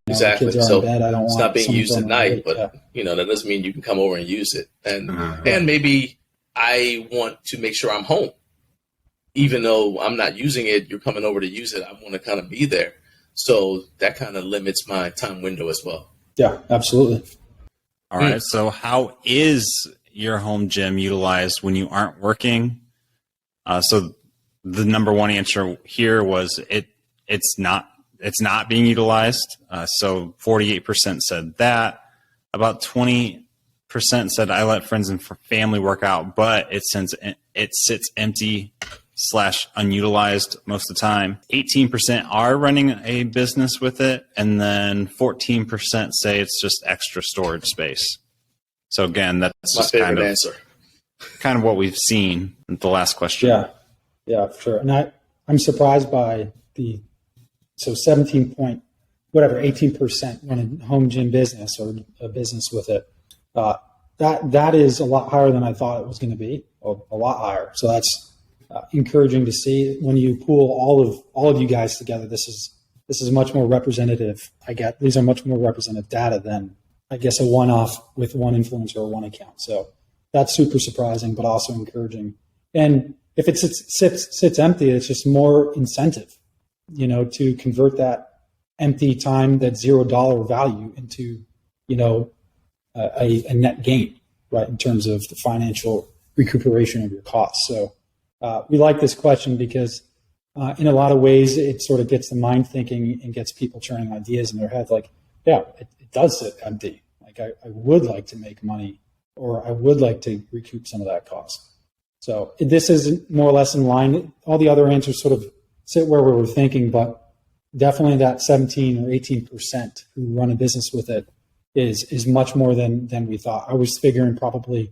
Exactly. The kids are in bed. I don't it's want not being used at night, but that doesn't mean you can come over and use it. And maybe I want to make sure I'm home. Even though I'm not using it, you're coming over to use it. I want to kind of be there. So that kind of limits my time window as well. Yeah, absolutely. All right. So how is your home gym utilized when you aren't working? So the number one answer here was it's not being utilized. So 48% said that. About 20% said I let friends and family work out, but it sits empty / unutilized most of the time. 18% are running a business with it, and then 14% say it's just extra storage space. So again, that's my just favorite answer. Kind of what we've seen in the last question. Yeah, for sure. And I'm surprised by 18% run a home gym business or a business with it. That is a lot higher than I thought it was going to be, a lot higher. So that's encouraging to see. When you pool all of you guys together, this is much more representative. These are much more representative data than I guess a one-off with one influencer or one account. So that's super surprising, but also encouraging. And if it sits empty, it's just more incentive, to convert that empty time, that $0 value into, a net gain, right, in terms of the financial recuperation of your costs. So we like this question because in a lot of ways it sort of gets the mind thinking and gets people turning ideas in their head. Like, yeah, it does sit empty. Like I would like to make money, or I would like to recoup some of that cost. So this is more or less in line. All the other answers sort of sit where we were thinking, but definitely that 17 or 18% who run a business with it is much more than we thought. I was figuring probably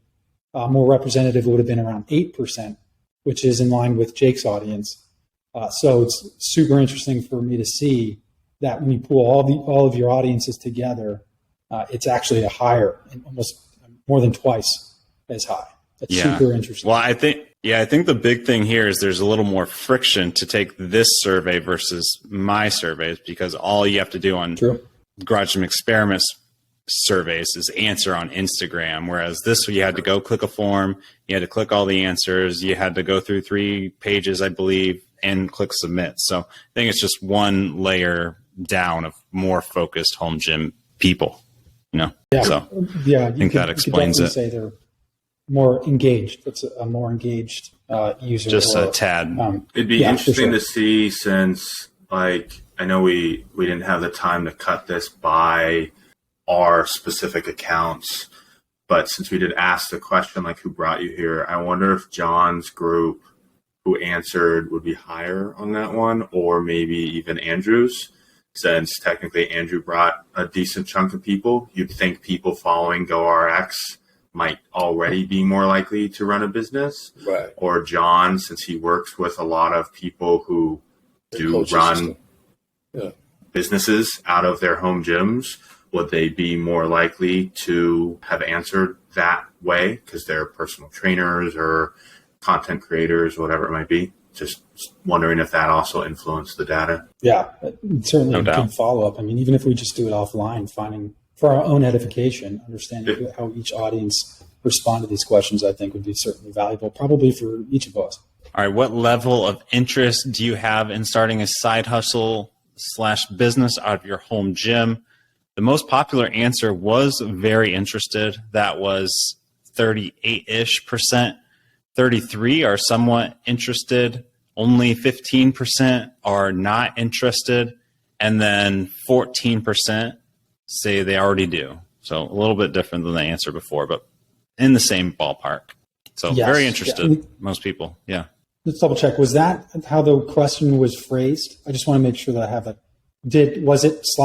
more representative would have been around 8%, which is in line with Jake's audience. So it's super interesting for me to see that when you pull all of your audiences together, it's actually a higher, almost more than twice as high. That's super interesting. Well, I think the big thing here is there's a little more friction to take this survey versus my surveys, because all you have to do on Garage Gym Experiments surveys is answer on Instagram, whereas this, you had to go click a form, you had to click all the answers, you had to go through 3 pages, I believe, and click submit. So I think it's just one layer down of more focused home gym people, Yeah. So yeah, I think that explains it. Say they're more engaged. It's a more engaged user. Just a tad. It'd be interesting to see, since I know we didn't have the time to cut this by our specific accounts, but since we did ask the question, like, who brought you here, I wonder if John's group who answered would be higher on that one, or maybe even Andrew's, since technically Andrew brought a decent chunk of people. You'd think people following GoRX might already be more likely to run a business. Right. Or John, since he works with a lot of people who do run businesses out of their home gyms, would they be more likely to have answered that way because they're personal trainers or content creators, whatever it might be? Just wondering if that also influenced the data. Yeah, certainly a good follow-up. I mean, even if we just do it offline, finding for our own edification, understanding how each audience respond to these questions, I think would be certainly valuable, probably for each of us. All right, what level of interest do you have in starting a side hustle / business out of your home gym? The most popular answer was very interested. That was 38-ish%. 33 are somewhat interested. Only 15% are not interested. And then 14% say they already do. So a little bit different than the answer before, but in the same ballpark. So very interested, most people. Yeah. Let's double check. Was that how the question was phrased? I just want to make sure that I have it. Was it /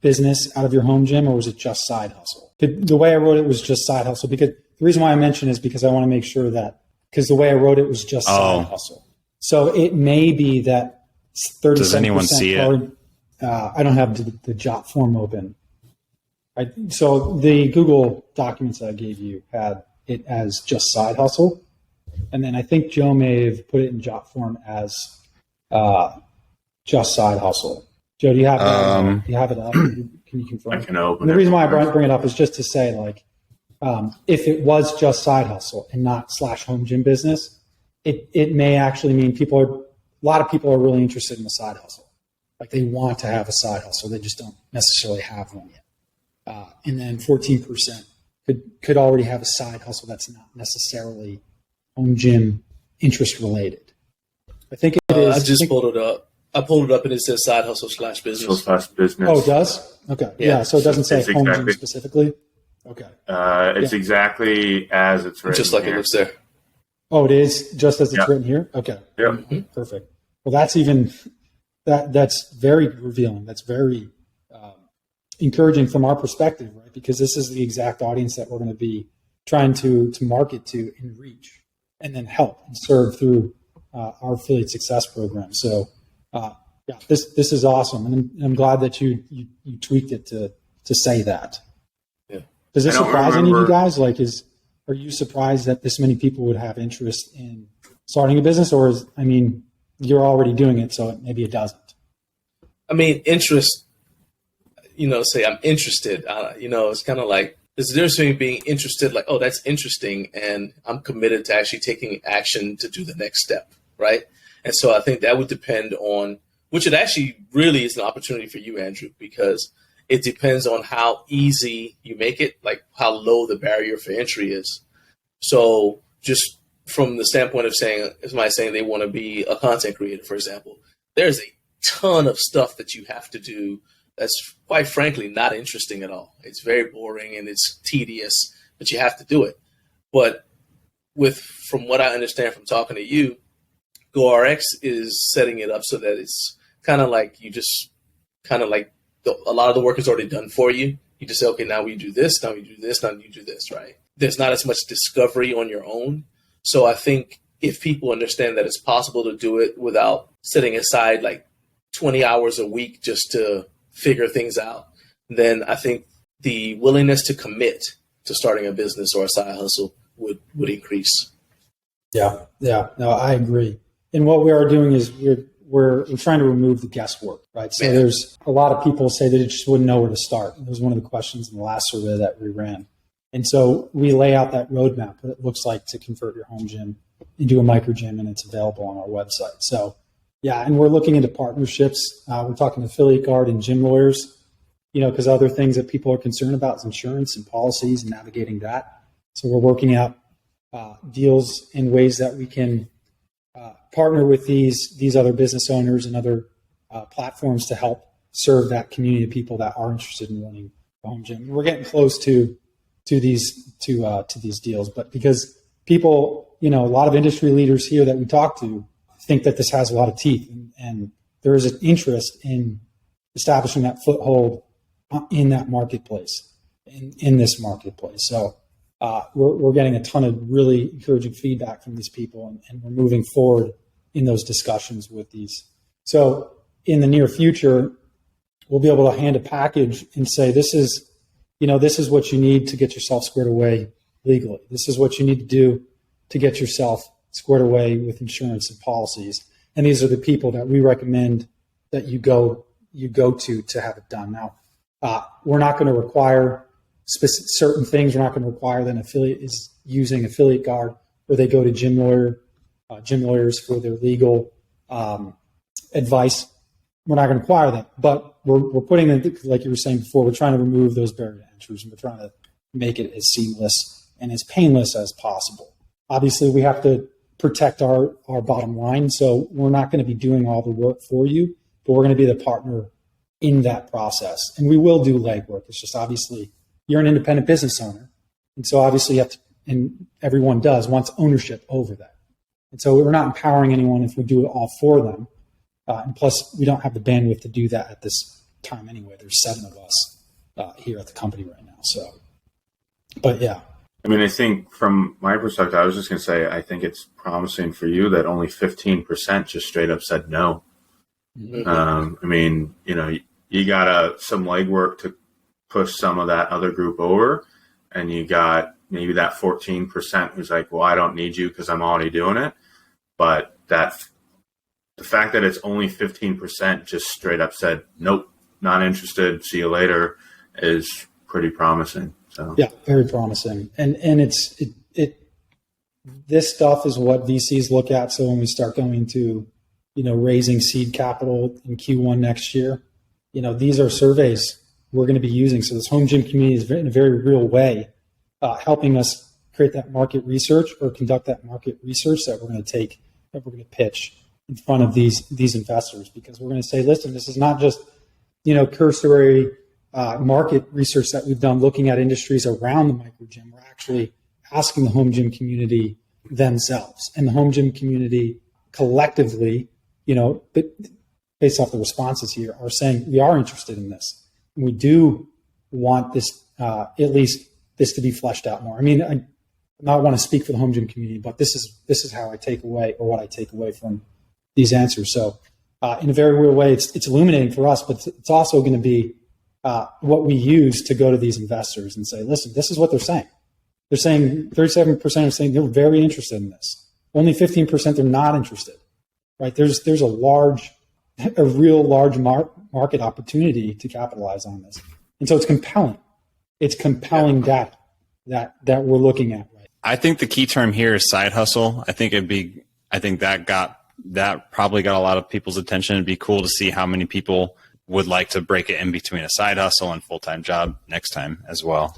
business out of your home gym, or was it just side hustle? The way I wrote it was just side hustle, because the reason why I mention is because I want to make sure that, because the way I wrote it was just side hustle. So it may be that 37%. Does anyone see it? I don't have the jot form open. So the Google documents that I gave you had it as just side hustle. And then I think Joe may have put it in jot form as just side hustle. Joe, do you have do you have it up? Can you confirm? I can open and the it. reason why I bring it up is just to say, like, if it was just side hustle and not / home gym business, it may actually mean a lot of people are really interested in the side hustle. Like, they want to have a side hustle. They just don't necessarily have one yet. And then 14% could already have a side hustle that's not necessarily home gym interest related. I think it is. I just pulled it up. I pulled it up and it says side hustle / business. / business. Oh, it does? Okay. Yeah. So it doesn't say home gym specifically? Okay. It's exactly as it's written. Just like here. it looks there. Oh, it is just as it's written here? Okay. Yep. Mm-hmm. Perfect. Well, that's very revealing. That's very encouraging from our perspective, right? Because this is the exact audience that we're going to be trying to market to and reach, and then help and serve through our affiliate success program. So, this is awesome, and I'm glad that you tweaked it to say that. Yeah. Does this surprise any of you guys? Like, are you surprised that this many people would have interest in starting a business, or you're already doing it, so maybe it doesn't? I mean, interest. Say I'm interested. It's kind of like there's a difference between being interested, like, oh, that's interesting, and I'm committed to actually taking action to do the next step, right? And so I think that would depend on, which it actually really is an opportunity for you, Andrew, because it depends on how easy you make it, like how low the barrier for entry is. So just from the standpoint of saying, somebody saying they want to be a content creator, for example, there's a ton of stuff that you have to do that's quite frankly not interesting at all. It's very boring and it's tedious, but you have to do it. But from what I understand from talking to you, GORX is setting it up so that it's kind of like a lot of the work is already done for you. You just say, okay, now we do this, now we do this, now you do this, right? There's not as much discovery on your own. So I think if people understand that it's possible to do it without setting aside like 20 hours a week just to figure things out, then I think the willingness to commit to starting a business or a side hustle would increase. Yeah, no, I agree. And what we are doing is we're trying to remove the guesswork, right? So there's a lot of people say that they just wouldn't know where to start. That was one of the questions in the last survey that we ran. And so we lay out that roadmap, what it looks like to convert your home gym into a microgym, and it's available on our website. So yeah, and we're looking into partnerships. We're talking affiliate guard and gym lawyers, because other things that people are concerned about is insurance and policies and navigating that. So we're working out deals in ways that we can partner with these other business owners and other platforms to help serve that community of people that are interested in running a home gym. We're getting close to these deals, but because people, a lot of industry leaders here that we talk to think that this has a lot of teeth, and there is an interest in establishing that foothold in that marketplace, in this marketplace. So we're getting a ton of really encouraging feedback from these people, and we're moving forward in those discussions with these. So in the near future, we'll be able to hand a package and say, this is what you need to get yourself squared away legally. This is what you need to do to get yourself squared away with insurance and policies. And these are the people that we recommend that you go to have it done. Now, we're not going to require certain things. We're not going to require that an affiliate is using affiliate guard, or they go to gym lawyers for their legal advice. We're not going to require that, but we're putting in, like you were saying before, we're trying to remove those barrier to entries, and we're trying to make it as seamless and as painless as possible. Obviously, we have to protect our bottom line, so we're not going to be doing all the work for you, but we're going to be the partner in that process. And we will do legwork. It's just obviously you're an independent business owner, and so obviously you have to, and everyone wants ownership over that. And so we're not empowering anyone if we do it all for them. And plus, we don't have the bandwidth to do that at this time anyway. There's 7 of us here at the company right now. So, but yeah. I mean, I think from my perspective, I was just going to say, I think it's promising for you that only 15% just straight up said no. Mm-hmm. I mean, you got some legwork to push some of that other group over, and you got maybe that 14% who's like, well, I don't need you because I'm already doing it. But the fact that it's only 15% just straight up said, nope, not interested, see you later, is pretty promising. So yeah, very promising. And this stuff is what VCs look at. So when we start going to, raising seed capital in Q1 next year, these are surveys we're going to be using. So this home gym community is in a very real way helping us create that market research or conduct that market research that we're going to pitch in front of these investors, because we're going to say, listen, this is not just, cursory market research that we've done looking at industries around the microgym. We're actually asking the home gym community themselves, and the home gym community collectively, based off the responses here, are saying we are interested in this. And we do want this, at least this, to be fleshed out more. I mean, I not want to speak for the home gym community, but this is how I take away, or what I take away from these answers. So in a very real way, it's illuminating for us, but it's also going to be what we use to go to these investors and say, listen, this is what they're saying. They're saying 37% are saying they're very interested in this. Only 15% they're not interested, right? There's a real large market opportunity to capitalize on this. And so it's compelling. it's compelling data that we're looking at. Right. I think the key term here is side hustle. I think that probably got a lot of people's attention. It'd be cool to see how many people would like to break it in between a side hustle and full-time job next time as well.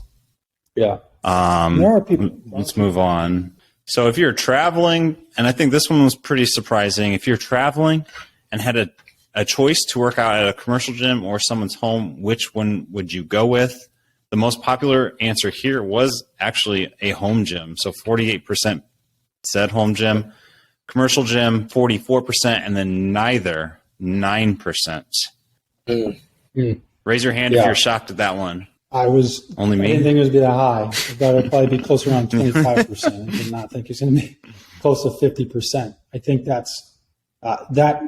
Yeah. There are people. Let's move on. So if you're traveling, and I think this one was pretty surprising, if you're traveling and had a choice to work out at a commercial gym or someone's home, which one would you go with? The most popular answer here was actually a home gym. So 48% said home gym, commercial gym 44%, and then neither 9%. Raise your hand if you're shocked at that one. I was only me. I didn't think it would be that high. I thought it would probably be closer around 25%. I did not think it's going to be close to 50%. I think that's that.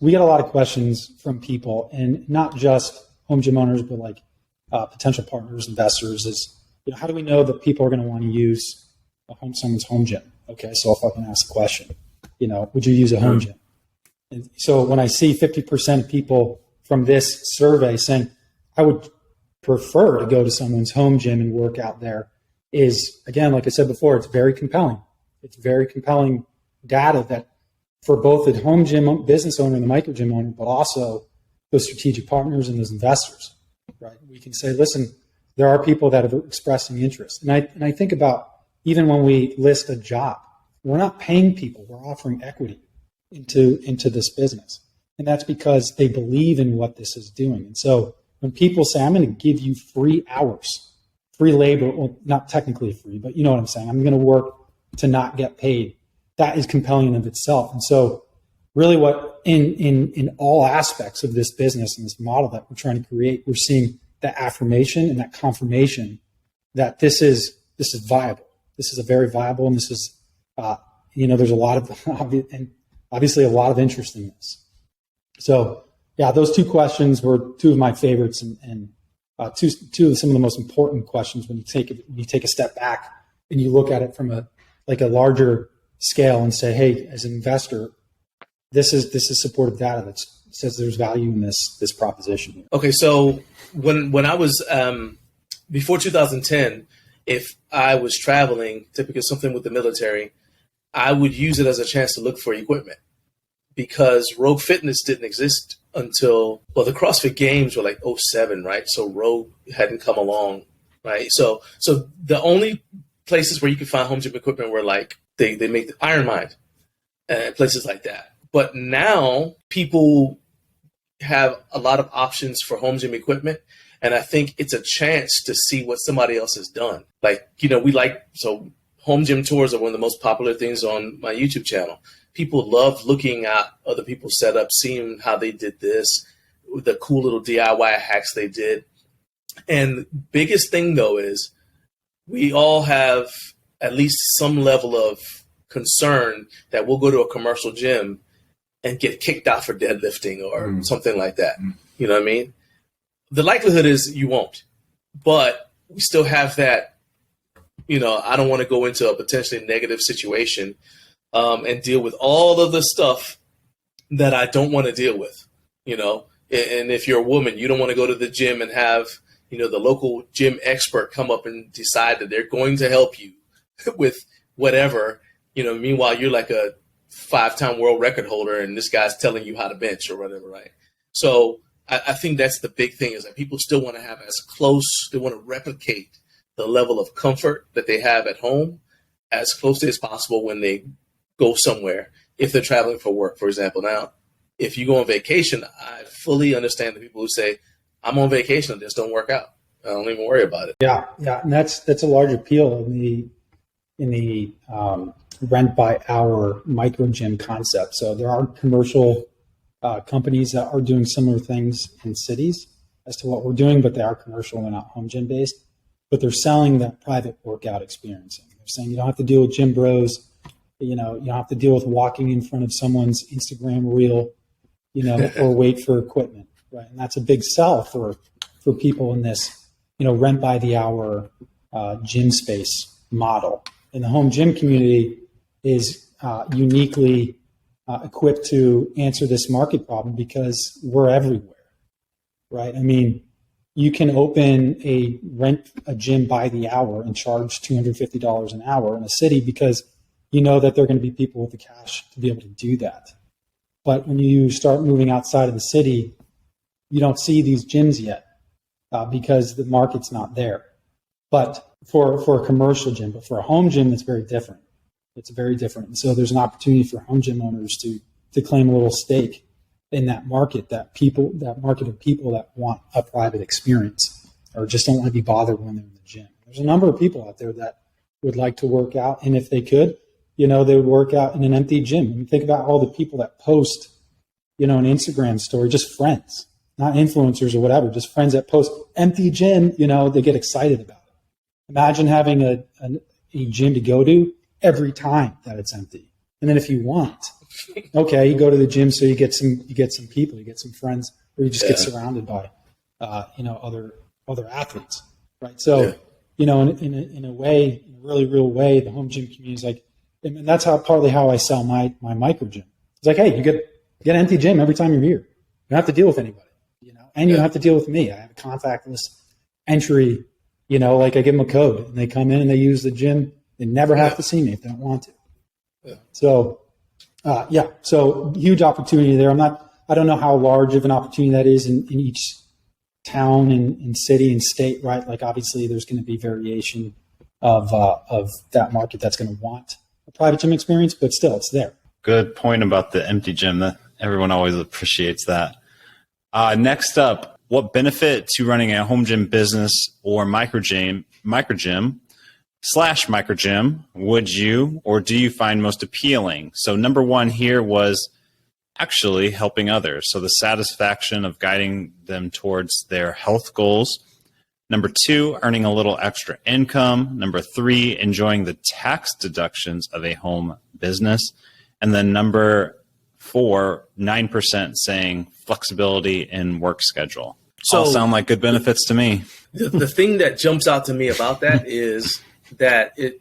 We get a lot of questions from people, and not just home gym owners, but like potential partners, investors. Is how do we know that people are going to want to use someone's home gym? Okay, so I'll fucking ask the question. Would you use a home gym? And so when I see 50% of people from this survey saying, I would prefer to go to someone's home gym and work out there, is, again, like I said before, it's very compelling. It's very compelling data that for both the home gym business owner and the micro gym owner, but also those strategic partners and those investors, right? We can say, listen, there are people that are expressing interest. And I think about even when we list a job, we're not paying people, we're offering equity into this business. And that's because they believe in what this is doing. And so when people say, I'm going to give you free hours, free labor, well, not technically free, but you know what I'm saying, I'm going to work to not get paid, that is compelling in of itself. And so really what in all aspects of this business and this model that we're trying to create, we're seeing that affirmation and that confirmation that this is viable. This is a very viable, and this is, there's a lot of, and obviously a lot of interest in this. So yeah, those two questions were two of my favorites, and two of some of the most important questions when you take a step back and you look at it from a larger scale and say, hey, as an investor, this is supportive data that says there's value in this proposition. Okay, so when I was before 2010, if I was traveling, typically something with the military, I would use it as a chance to look for equipment, because Rogue Fitness didn't exist until, the CrossFit Games were like 2007, right? So Rogue hadn't come along, right? So the only places where you could find home gym equipment were like, they make the Iron Mind and places like that. But now people have a lot of options for home gym equipment. And I think it's a chance to see what somebody else has done. Like, so home gym tours are one of the most popular things on my YouTube channel. People love looking at other people's setups, seeing how they did this, the cool little DIY hacks they did. And biggest thing though is we all have at least some level of concern that we'll go to a commercial gym and get kicked out for deadlifting or something like that. You know what I mean? The likelihood is you won't, but we still have that, I don't want to go into a potentially negative situation and deal with all of the stuff that I don't want to deal with, and if you're a woman, you don't want to go to the gym and have, the local gym expert come up and decide that they're going to help you with whatever, meanwhile you're like a 5-time world record holder and this guy's telling you how to bench or whatever, right? So I think that's the big thing, is that people still want to have as close, they want to replicate the level of comfort that they have at home as closely as possible when they go somewhere, if they're traveling for work, for example. Now, if you go on vacation, I fully understand the people who say, I'm on vacation and this don't work out. I don't even worry about it. Yeah. And that's a large appeal in the rent by hour micro gym concept. So there are commercial companies that are doing similar things in cities as to what we're doing, but they are commercial and not home gym based. But they're selling that private workout experience. They're saying you don't have to deal with gym bros. You don't have to deal with walking in front of someone's Instagram reel, or wait for equipment, right? And that's a big sell for people in this, rent by the hour gym space model. And the home gym community is uniquely equipped to answer this market problem because we're everywhere, right? I mean, you can rent a gym by the hour and charge $250 an hour in a city because you know that there are going to be people with the cash to be able to do that. But when you start moving outside of the city, you don't see these gyms yet because the market's not there. But for a commercial gym, but for a home gym, it's very different. It's very different. And so there's an opportunity for home gym owners to claim a little stake in that market, that market of people that want a private experience or just don't want to be bothered when they're in the gym. There's a number of people out there that would like to work out, and if they could, they would work out in an empty gym. I mean, think about all the people that post, an Instagram story, just friends, not influencers or whatever, just friends that post empty gym, they get excited about it. Imagine having a gym to go to every time that it's empty. And then if you want, okay, you go to the gym so you get some people, you get some friends, or you just get surrounded by, other athletes, right? So, in a way, in a really real way, the home gym community is like, and that's partly how I sell my micro gym. It's like, hey, you get an empty gym every time you're here. You don't have to deal with anybody, and you don't have to deal with me. I have a contactless entry, like I give them a code and they come in and they use the gym. They never have to see me if they don't want to. Yeah. So, so huge opportunity there. I don't know how large of an opportunity that is in each town and city and state, right? Like obviously there's going to be variation of that market that's going to want a private gym experience, but still it's there. Good point about the empty gym. That everyone always appreciates that. Next up, what benefit to running a home gym business or microgym would you or do you find most appealing? So number one here was actually helping others. So the satisfaction of guiding them towards their health goals. Number two, earning a little extra income. Number three, enjoying the tax deductions of a home business. And then number four, 9% saying flexibility in work schedule. So all sound like good benefits to me. The thing that jumps out to me about that is that it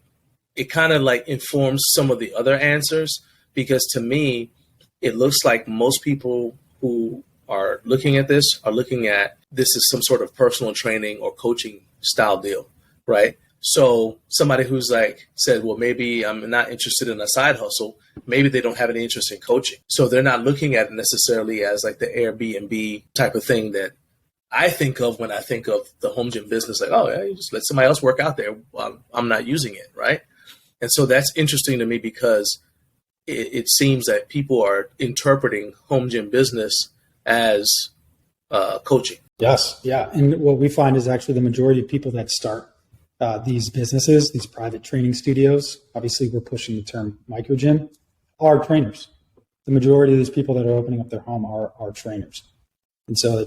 kind of like informs some of the other answers, because to me, it looks like most people who are looking at this are looking at this as some sort of personal training or coaching style deal, right? So somebody who's like said, well, maybe I'm not interested in a side hustle. Maybe they don't have any interest in coaching. So they're not looking at it necessarily as like the Airbnb type of thing that I think of when I think of the home gym business, like, oh, yeah, you just let somebody else work out there while I'm not using it, right? And so that's interesting to me because it seems that people are interpreting home gym business as coaching. Yes, yeah. And what we find is actually the majority of people that start these businesses, these private training studios, obviously we're pushing the term micro gym, are trainers. The majority of these people that are opening up their home are trainers. And so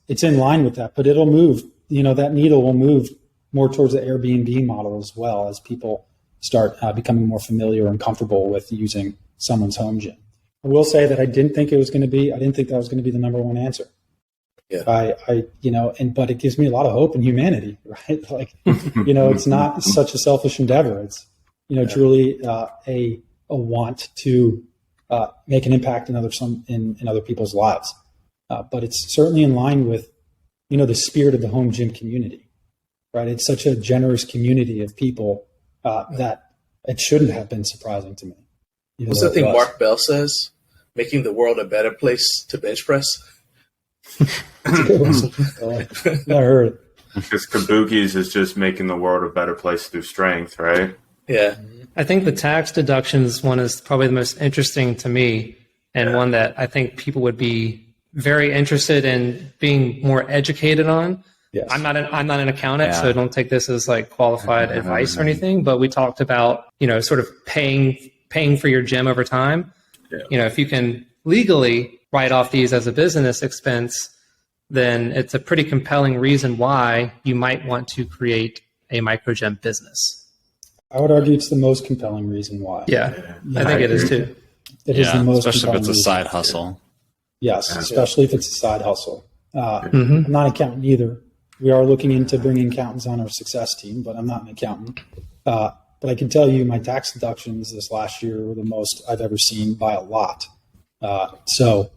it's in line with that, but it'll move, that needle will move more towards the Airbnb model as well as people start becoming more familiar and comfortable with using someone's home gym. I will say that I didn't think that was going to be the number one answer. Yeah. But it gives me a lot of hope in humanity, right? Like, it's not such a selfish endeavor. It's, truly a want to make an impact in other people's lives. But it's certainly in line with, the spirit of the home gym community, right? It's such a generous community of people that it shouldn't have been surprising to me. What's that thing Mark Bell says? Making the world a better place to bench press. That's a good one. I heard it. Because Kabuki's is just making the world a better place through strength, right? Yeah. I think the tax deductions one is probably the most interesting to me, and one that I think people would be very interested in being more educated on. Yes. I'm not an accountant, so don't take this as like qualified advice or anything, but we talked about, sort of paying for your gym over time. Yeah. If you can legally write off these as a business expense, then it's a pretty compelling reason why you might want to create a micro gym business. I would argue it's the most compelling reason why. Yeah, I think it is too. It is the most especially if it's a reason. side hustle. Yes, especially if it's a side hustle. I'm not an accountant either. We are looking into bringing accountants on our success team, but I'm not an accountant. But I can tell you my tax deductions this last year were the most I've ever seen by a lot. So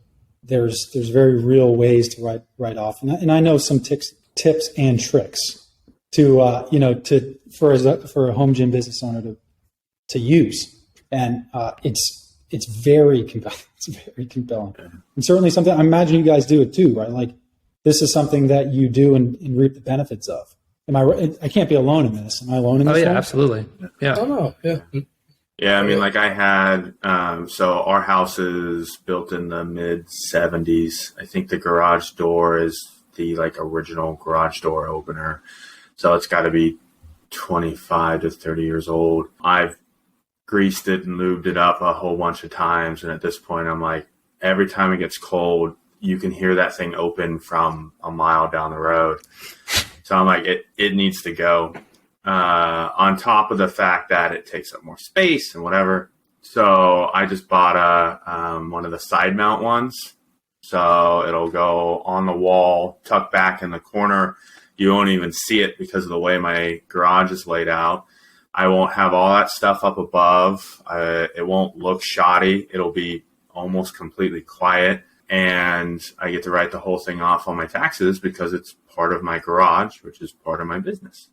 there's very real ways to write off. And I know some tips and tricks to for a home gym business owner to use, and it's very compelling. It's very compelling, and certainly something I imagine you guys do it too, right? Like this is something that you do and reap the benefits of. Am I right? I can't be alone in this. Am I alone in this? Oh yeah, one? absolutely. Yeah. Oh no, yeah. Yeah, I mean, like I had, so our house is built in the mid 70s. I think the garage door is the like original garage door opener. So it's got to be 25 to 30 years old. I've greased it and lubed it up a whole bunch of times. And at this point, I'm like, every time it gets cold, you can hear that thing open from a mile down the road. So I'm like, it needs to go. On top of the fact that it takes up more space and whatever. So I just bought one of the side mount ones. So it'll go on the wall, tucked back in the corner. You won't even see it because of the way my garage is laid out. I won't have all that stuff up above. It won't look shoddy. It'll be almost completely quiet. And I get to write the whole thing off on my taxes because it's part of my garage, which is part of my business.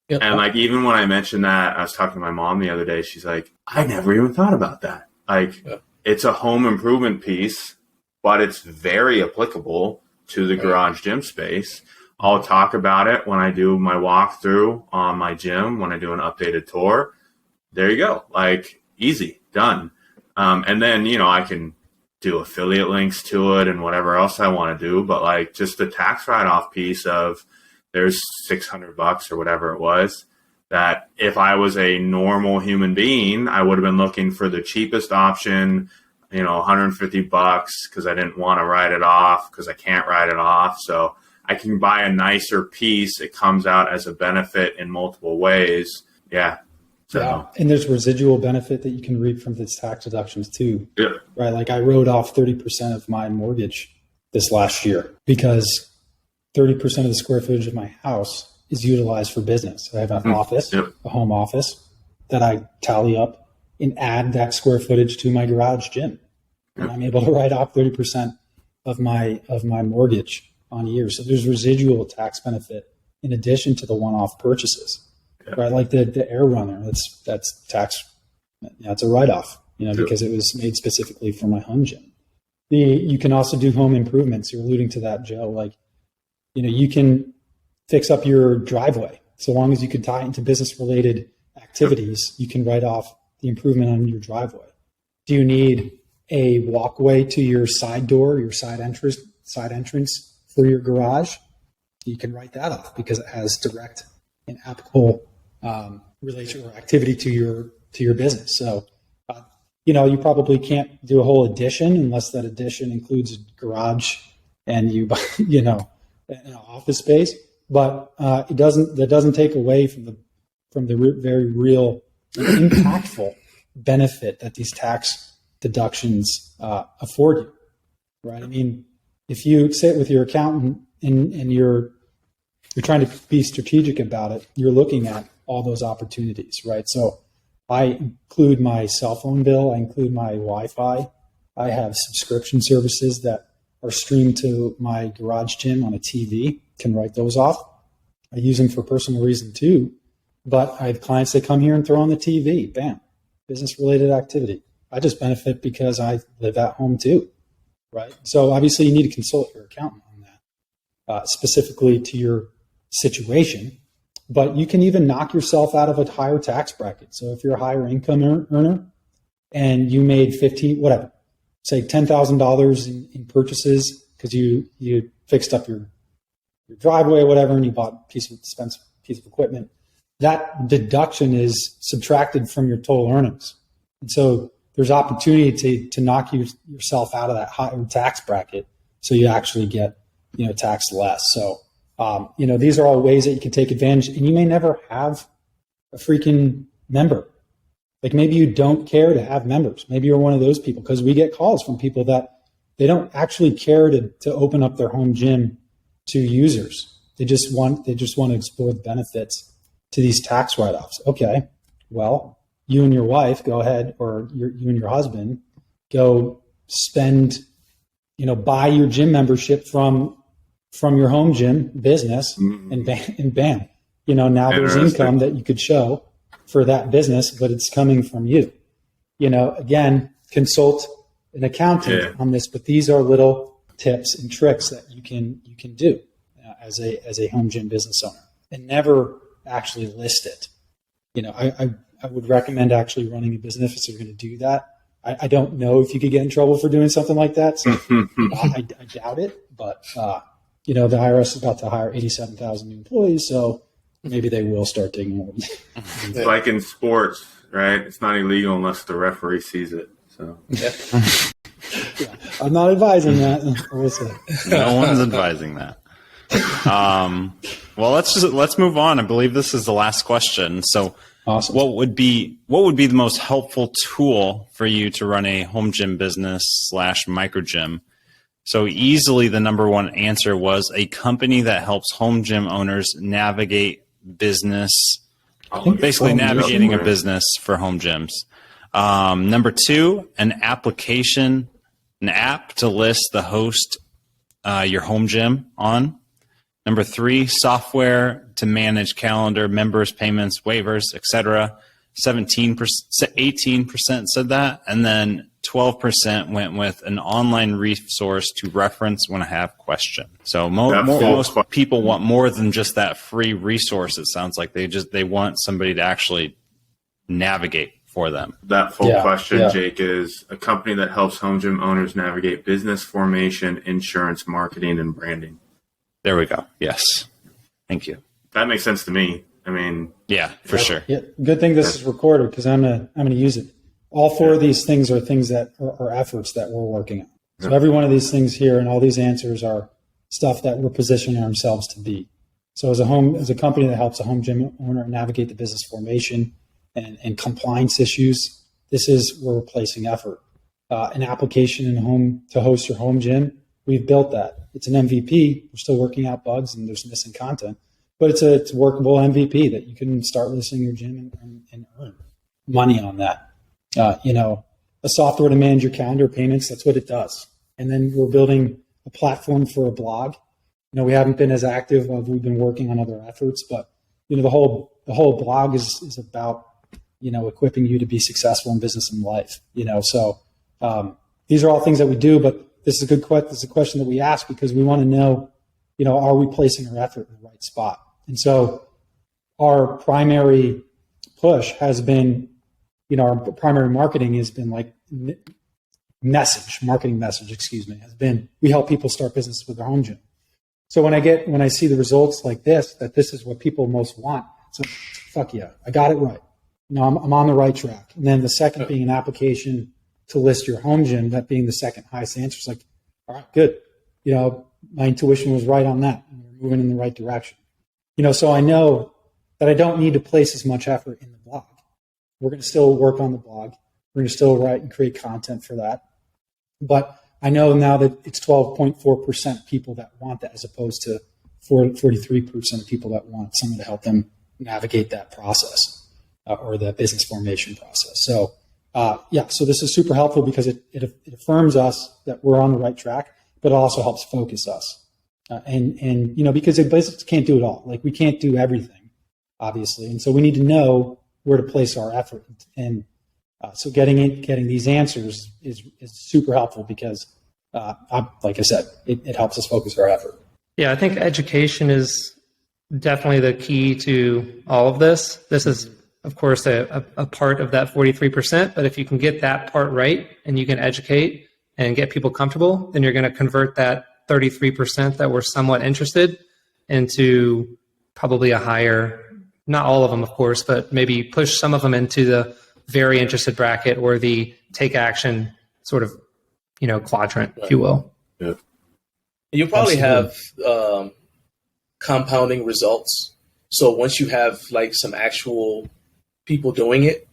Yep. And like, even when I mentioned that, I was talking to my mom the other day, she's like, I never even thought about that. Like, It's a home improvement piece, but it's very applicable to the garage gym space. I'll talk about it when I do my walkthrough on my gym, when I do an updated tour. There you go. Like, easy, done. And then, I can do affiliate links to it and whatever else I want to do. But like, just the tax write-off piece of, there's $600 or whatever it was, that if I was a normal human being, I would have been looking for the cheapest option, $150 because I didn't want to write it off because I can't write it off. So I can buy a nicer piece. It comes out as a benefit in multiple ways. Yeah. So. Yeah. And there's residual benefit that you can reap from this tax deductions too. Yeah. Right. Like I wrote off 30% of my mortgage this last year because 30% of the square footage of my house is utilized for business. I have an office, a home office that I tally up and add that square footage to my garage gym. And I'm able to write off 30% of my mortgage on a year. So there's residual tax benefit in addition to the one-off purchases, right? Like the air runner, that's tax. Yeah, it's a write-off, because it was made specifically for my home gym. You can also do home improvements. You're alluding to that, Joe. Like, you can fix up your driveway. So long as you can tie it into business-related activities, you can write off the improvement on your driveway. Do you need a walkway to your side door, your side entrance for your garage? You can write that off because it has direct and applicable relation or activity to your business. So, you probably can't do a whole addition unless that addition includes a garage and an office space, but that doesn't take away from the very real and impactful benefit that these tax deductions afford you, right? I mean, if you sit with your accountant and you're trying to be strategic about it, you're looking at all those opportunities, right? So I include my cell phone bill, I include my Wi-Fi, I have subscription services that are streamed to my garage gym on a TV, can write those off. I use them for personal reason too, but I have clients that come here and throw on the TV, bam, business-related activity. I just benefit because I live at home too, right? So obviously you need to consult your accountant on that, specifically to your situation, but you can even knock yourself out of a higher tax bracket. So if you're a higher income earner and you made say $10,000 in purchases because you fixed up your driveway or whatever, and you bought a piece of equipment, that deduction is subtracted from your total earnings. And so there's opportunity to knock yourself out of that higher tax bracket so you actually get, taxed less. So, these are all ways that you can take advantage, and you may never have a freaking member. Like maybe you don't care to have members. Maybe you're one of those people, because we get calls from people that they don't actually care to open up their home gym to users. They just want to explore the benefits to these tax write-offs. Okay, well, you and your wife go ahead, or you and your husband go spend, buy your gym membership from from your home gym business, and bam, now there's income that you could show for that business, but it's coming from you. Again, consult an accountant on this, but these are little tips and tricks that you can do as a home gym business owner, and never actually list it. I would recommend actually running a business if you're going to do that. I don't know if you could get in trouble for doing something like that. So I doubt it, but the IRS is about to hire 87,000 new employees, so maybe they will start digging more. It's like in sports, right? It's not illegal unless the referee sees it. So Yeah, I'm not advising that. We'll see. No one's advising that. Well, let's move on. I believe this is the last question. So, awesome. What would be the most helpful tool for you to run a home gym business / microgym? So easily the number one answer was a company that helps home gym owners navigate business, basically navigating a business for home gyms. Number two, an app to list the host your home gym on. Number three, software to manage calendar, members, payments, waivers, etc. 18% said that, and then 12% went with an online resource to reference when I have questions. So most people want more than just that free resource. It sounds like they want somebody to actually navigate for them. That full question, Jake, is a company that helps home gym owners navigate business formation, insurance, marketing, and branding. There we go. Yes. Thank you. That makes sense to me. I mean, yeah, for sure. Yeah, good thing this is recorded because I'm gonna use it. All four of these things are things that are efforts that we're working on. So every one of these things here and all these answers are stuff that we're positioning ourselves to be. So as a company that helps a home gym owner navigate the business formation and compliance issues, this is where we're placing effort. An application in home to host your home gym, we've built that. It's an MVP. We're still working out bugs and there's missing content, but it's a workable MVP that you can start listing your gym and earn money on that. A software to manage your calendar payments, that's what it does. And then we're building a platform for a blog. We haven't been as active as we've been working on other efforts, but the whole blog is about equipping you to be successful in business and life. So these are all things that we do, but this is a question that we ask because we want to know, are we placing our effort in the right spot? And so our primary push has been, our primary marketing has been like marketing message, has been, we help people start business with their home gym. So when I see the results like this, that this is what people most want, so fuck yeah, I got it right. I'm on the right track. And then the second being an application to list your home gym, that being the second highest answer. It's like, all right, good. My intuition was right on that. And we're moving in the right direction. So I know that I don't need to place as much effort in the blog. We're going to still work on the blog. We're going to still write and create content for that. But I know now that it's 12.4% people that want that as opposed to 43% of people that want someone to help them navigate that process or the business formation process. So, so this is super helpful because it affirms us that we're on the right track, but it also helps focus us. Because a business can't do it all. Like we can't do everything, obviously. And so we need to know where to place our effort. And so getting these answers is super helpful because, like I said, it helps us focus our effort. Yeah, I think education is definitely the key to all of this. This is, of course, a part of that 43%, but if you can get that part right and you can educate and get people comfortable, then you're going to convert that 33% that were somewhat interested into probably a higher, not all of them, of course, but maybe push some of them into the very interested bracket or the take action sort of, quadrant, if you will. Yeah. You probably have compounding results. So once you have like some actual people doing it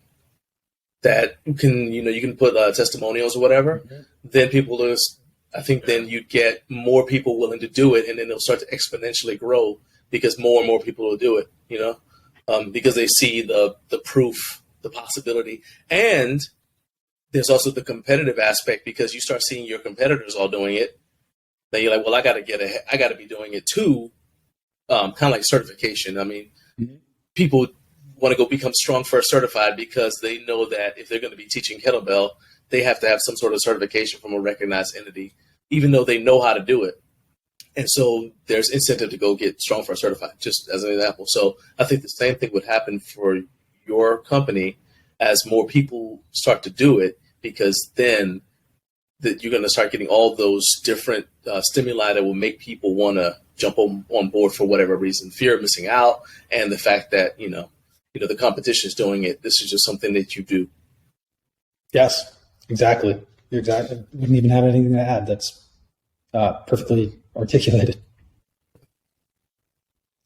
that you can put testimonials or whatever, then then you get more people willing to do it, and then they'll start to exponentially grow because more and more people will do it, because they see the proof, the possibility. And there's also the competitive aspect because you start seeing your competitors all doing it. then you're like, well, I got to be doing it too. Kind of like certification. I mean, people want to go become Strong First certified because they know that if they're going to be teaching kettlebell, they have to have some sort of certification from a recognized entity, even though they know how to do it. And so there's incentive to go get Strong First certified, just as an example. So I think the same thing would happen for your company as more people start to do it, because then that you're going to start getting all those different stimuli that will make people want to jump on board for whatever reason, fear of missing out, and the fact that, the competition is doing it. This is just something that you do. Yes, exactly. Exactly. Wouldn't even have anything to add. That's perfectly articulated.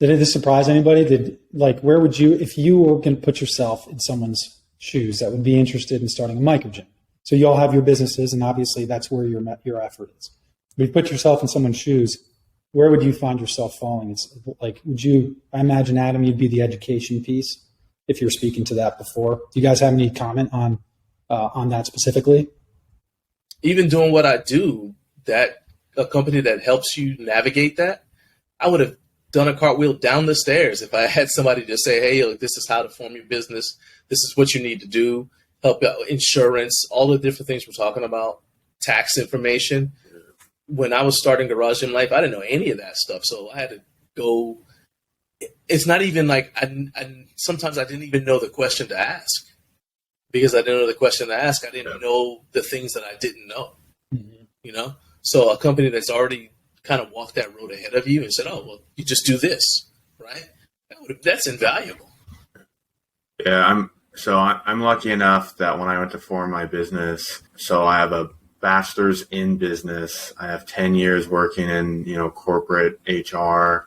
Did this surprise anybody? Where would you, if you were going to put yourself in someone's shoes that would be interested in starting a microgym? So you all have your businesses, and obviously that's where your effort is. But if you put yourself in someone's shoes, where would you find yourself falling? It's like, I imagine, Adam, you'd be the education piece if you're speaking to that before. Do you guys have any comment on that specifically? Even doing what I do, that a company that helps you navigate that, I would have done a cartwheel down the stairs if I had somebody just say, hey, look, this is how to form your business. This is what you need to do. Help out, insurance, all the different things we're talking about, tax information. When I was starting Garage Gym Life, I didn't know any of that stuff. So I had to go. It's not even like sometimes I didn't even know the question to ask. Because I didn't know the question to ask, I didn't know the things that I didn't know. Mm-hmm. So a company that's already kind of walked that road ahead of you and said, oh, well, you just do this, right? That's invaluable. Yeah, I'm lucky enough that when I went to form my business, so I have a bachelor's in business. I have 10 years working in, corporate HR.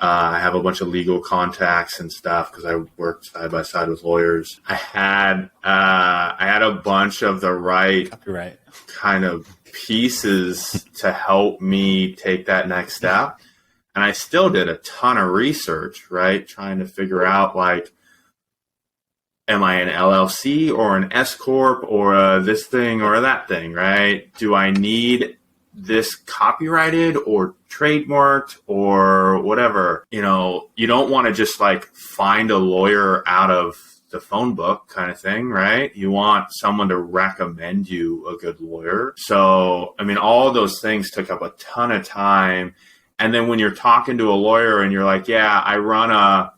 I have a bunch of legal contacts and stuff because I worked side by side with lawyers. I had a bunch of the right Copyright kind of pieces to help me take that next step. And I still did a ton of research, right? Trying to figure out, like, am I an LLC or an S Corp or this thing or that thing, right? Do I need this copyrighted or trademarked or whatever? You don't want to just like find a lawyer out of the phone book kind of thing, right? You want someone to recommend you a good lawyer. So, all those things took up a ton of time. And then when you're talking to a lawyer and you're like, yeah, I run a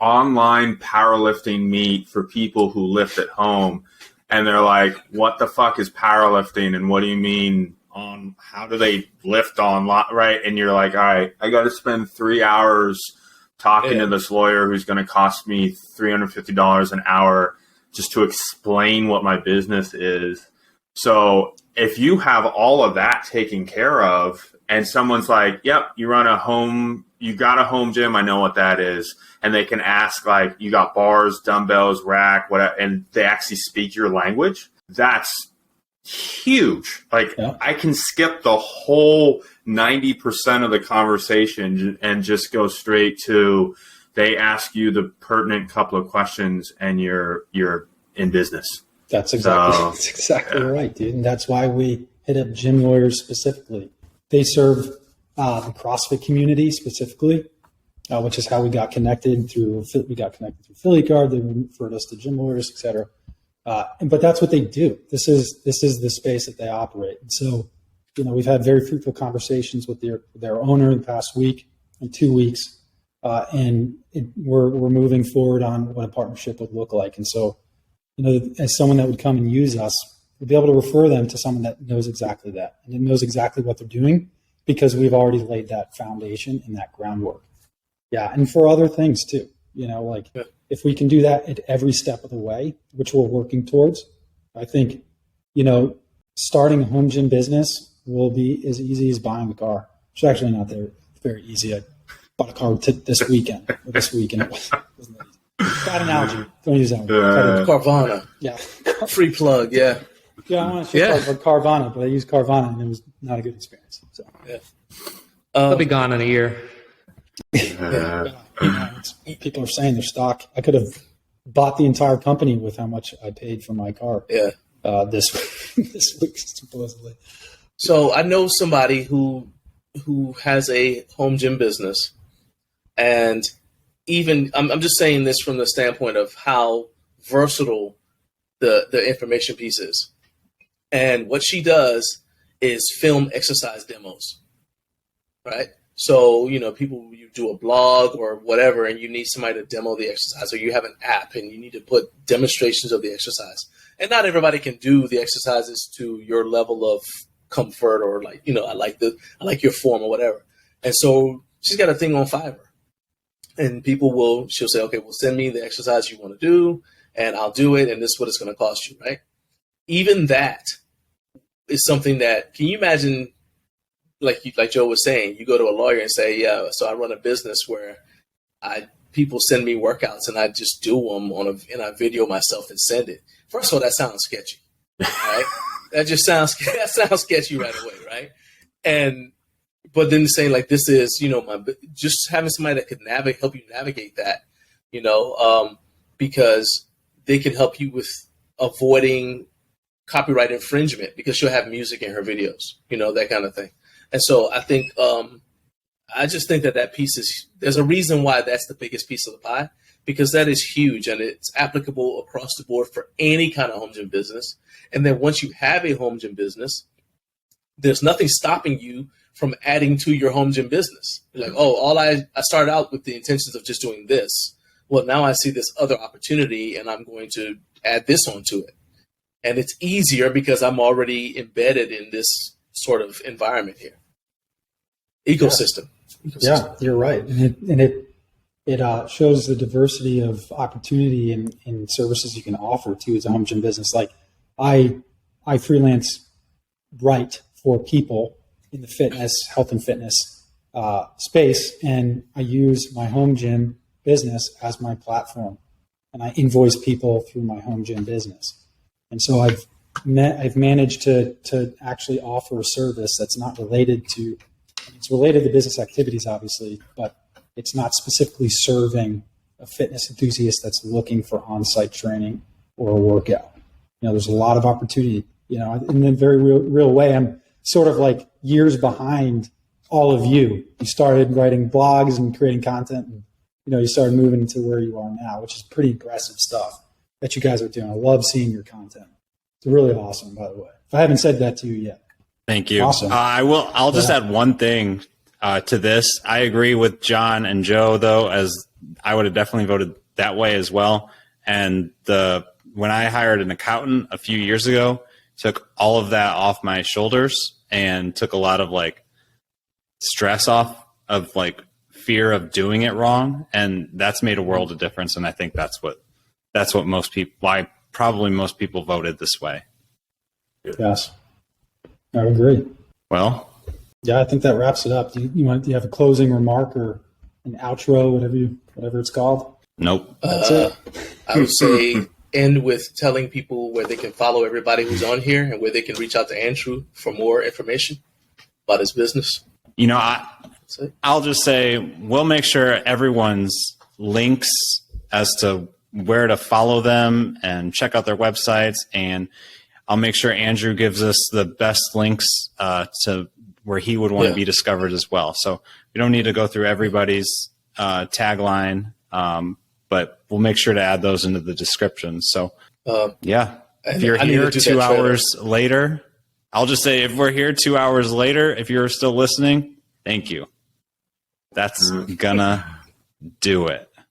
online powerlifting meet for people who lift at home. And they're like, what the fuck is powerlifting? And what do you mean on how do they lift online, right? And you're like, all right, I got to spend 3 hours talking to this lawyer who's going to cost me $350 an hour just to explain what my business is. So if you have all of that taken care of and someone's like, yep, you got a home gym, I know what that is. And they can ask, like, you got bars, dumbbells, rack, whatever, and they actually speak your language, that's huge. Like, I can skip the whole 90% of the conversation and just go straight to, they ask you the pertinent couple of questions and you're in business. That's exactly right, dude. And that's why we hit up gym lawyers specifically. They serve the CrossFit community specifically, which is how we got connected through Philly Guard. They referred us to gym lawyers, et cetera. But that's what they do. This is the space that they operate. And so, we've had very fruitful conversations with their owner in the past week and 2 weeks, and we're moving forward on what a partnership would look like. And so, as someone that would come and use us, we'd be able to refer them to someone that knows exactly that and it knows exactly what they're doing because we've already laid that foundation and that groundwork. Yeah, and for other things too. If we can do that at every step of the way, which we're working towards, I think, starting a home gym business will be as easy as buying a car. It's actually not very easy. I bought a car this weekend. It wasn't that easy. Bad analogy. Don't use that one. Carvana. Yeah. Free plug, yeah. Yeah, I want to talk about Carvana, but I used Carvana and it was not a good experience. So. Yeah. They'll be gone in a year. People are saying their stock. I could have bought the entire company with how much I paid for my car. Yeah. This week supposedly. So I know somebody who has a home gym business, and even I'm just saying this from the standpoint of how versatile the information piece is. And what she does is film exercise demos, right? So, people, you do a blog or whatever, and you need somebody to demo the exercise, or you have an app and you need to put demonstrations of the exercise. And not everybody can do the exercises to your level of comfort, or I like your form or whatever. And so she's got a thing on Fiverr, and she'll say, okay, well, send me the exercise you want to do and I'll do it. And this is what it's going to cost you. Right. Even that is something that, can you imagine, like Joe was saying, you go to a lawyer and say, yeah, so I run a business where people send me workouts and I just do them and I video myself and send it. First of all, that sounds sketchy, right? that sounds sketchy right away, right? But then saying like, this is, just having somebody that could help you navigate that, because they can help you with avoiding copyright infringement, because she'll have music in her videos, that kind of thing. And so I think, I just think that piece there's a reason why that's the biggest piece of the pie, because that is huge and it's applicable across the board for any kind of home gym business. And then once you have a home gym business, there's nothing stopping you from adding to your home gym business. You're like, I started out with the intentions of just doing this. Well, now I see this other opportunity and I'm going to add this onto it. And it's easier because I'm already embedded in this sort of environment here. Ecosystem. Yeah, you're right. And it shows the diversity of opportunity in services you can offer to as a home gym business. Like I freelance write for people in the health and fitness space, and I use my home gym business as my platform, and I invoice people through my home gym business. And so I've managed to actually offer a service that's not related to, it's related to business activities, obviously, but it's not specifically serving a fitness enthusiast that's looking for on-site training or a workout. There's a lot of opportunity, in a very real way. I'm sort of like years behind all of you. You started writing blogs and creating content, and, you started moving into where you are now, which is pretty impressive stuff that you guys are doing. I love seeing your content. It's really awesome, by the way. If I haven't said that to you yet. Thank you. Awesome. I'll just add one thing to this. I agree with John and Joe, though, as I would have definitely voted that way as well. And when I hired an accountant a few years ago, took all of that off my shoulders and took a lot of stress off of fear of doing it wrong. And that's made a world of difference. And I think that's what why probably most people voted this way. Yes, I would agree. Well, yeah, I think that wraps it up. Do you have a closing remark or an outro, whatever it's called? Nope. That's it. I would say end with telling people where they can follow everybody who's on here and where they can reach out to Andrew for more information about his business. I'll just say we'll make sure everyone's links as to where to follow them and check out their websites, and I'll make sure Andrew gives us the best links to where he would want to be discovered as well. So we don't need to go through everybody's tagline, but we'll make sure to add those into the description. So if you're here 2 hours later, I'll just say if we're here 2 hours later, if you're still listening, thank you. That's gonna do it.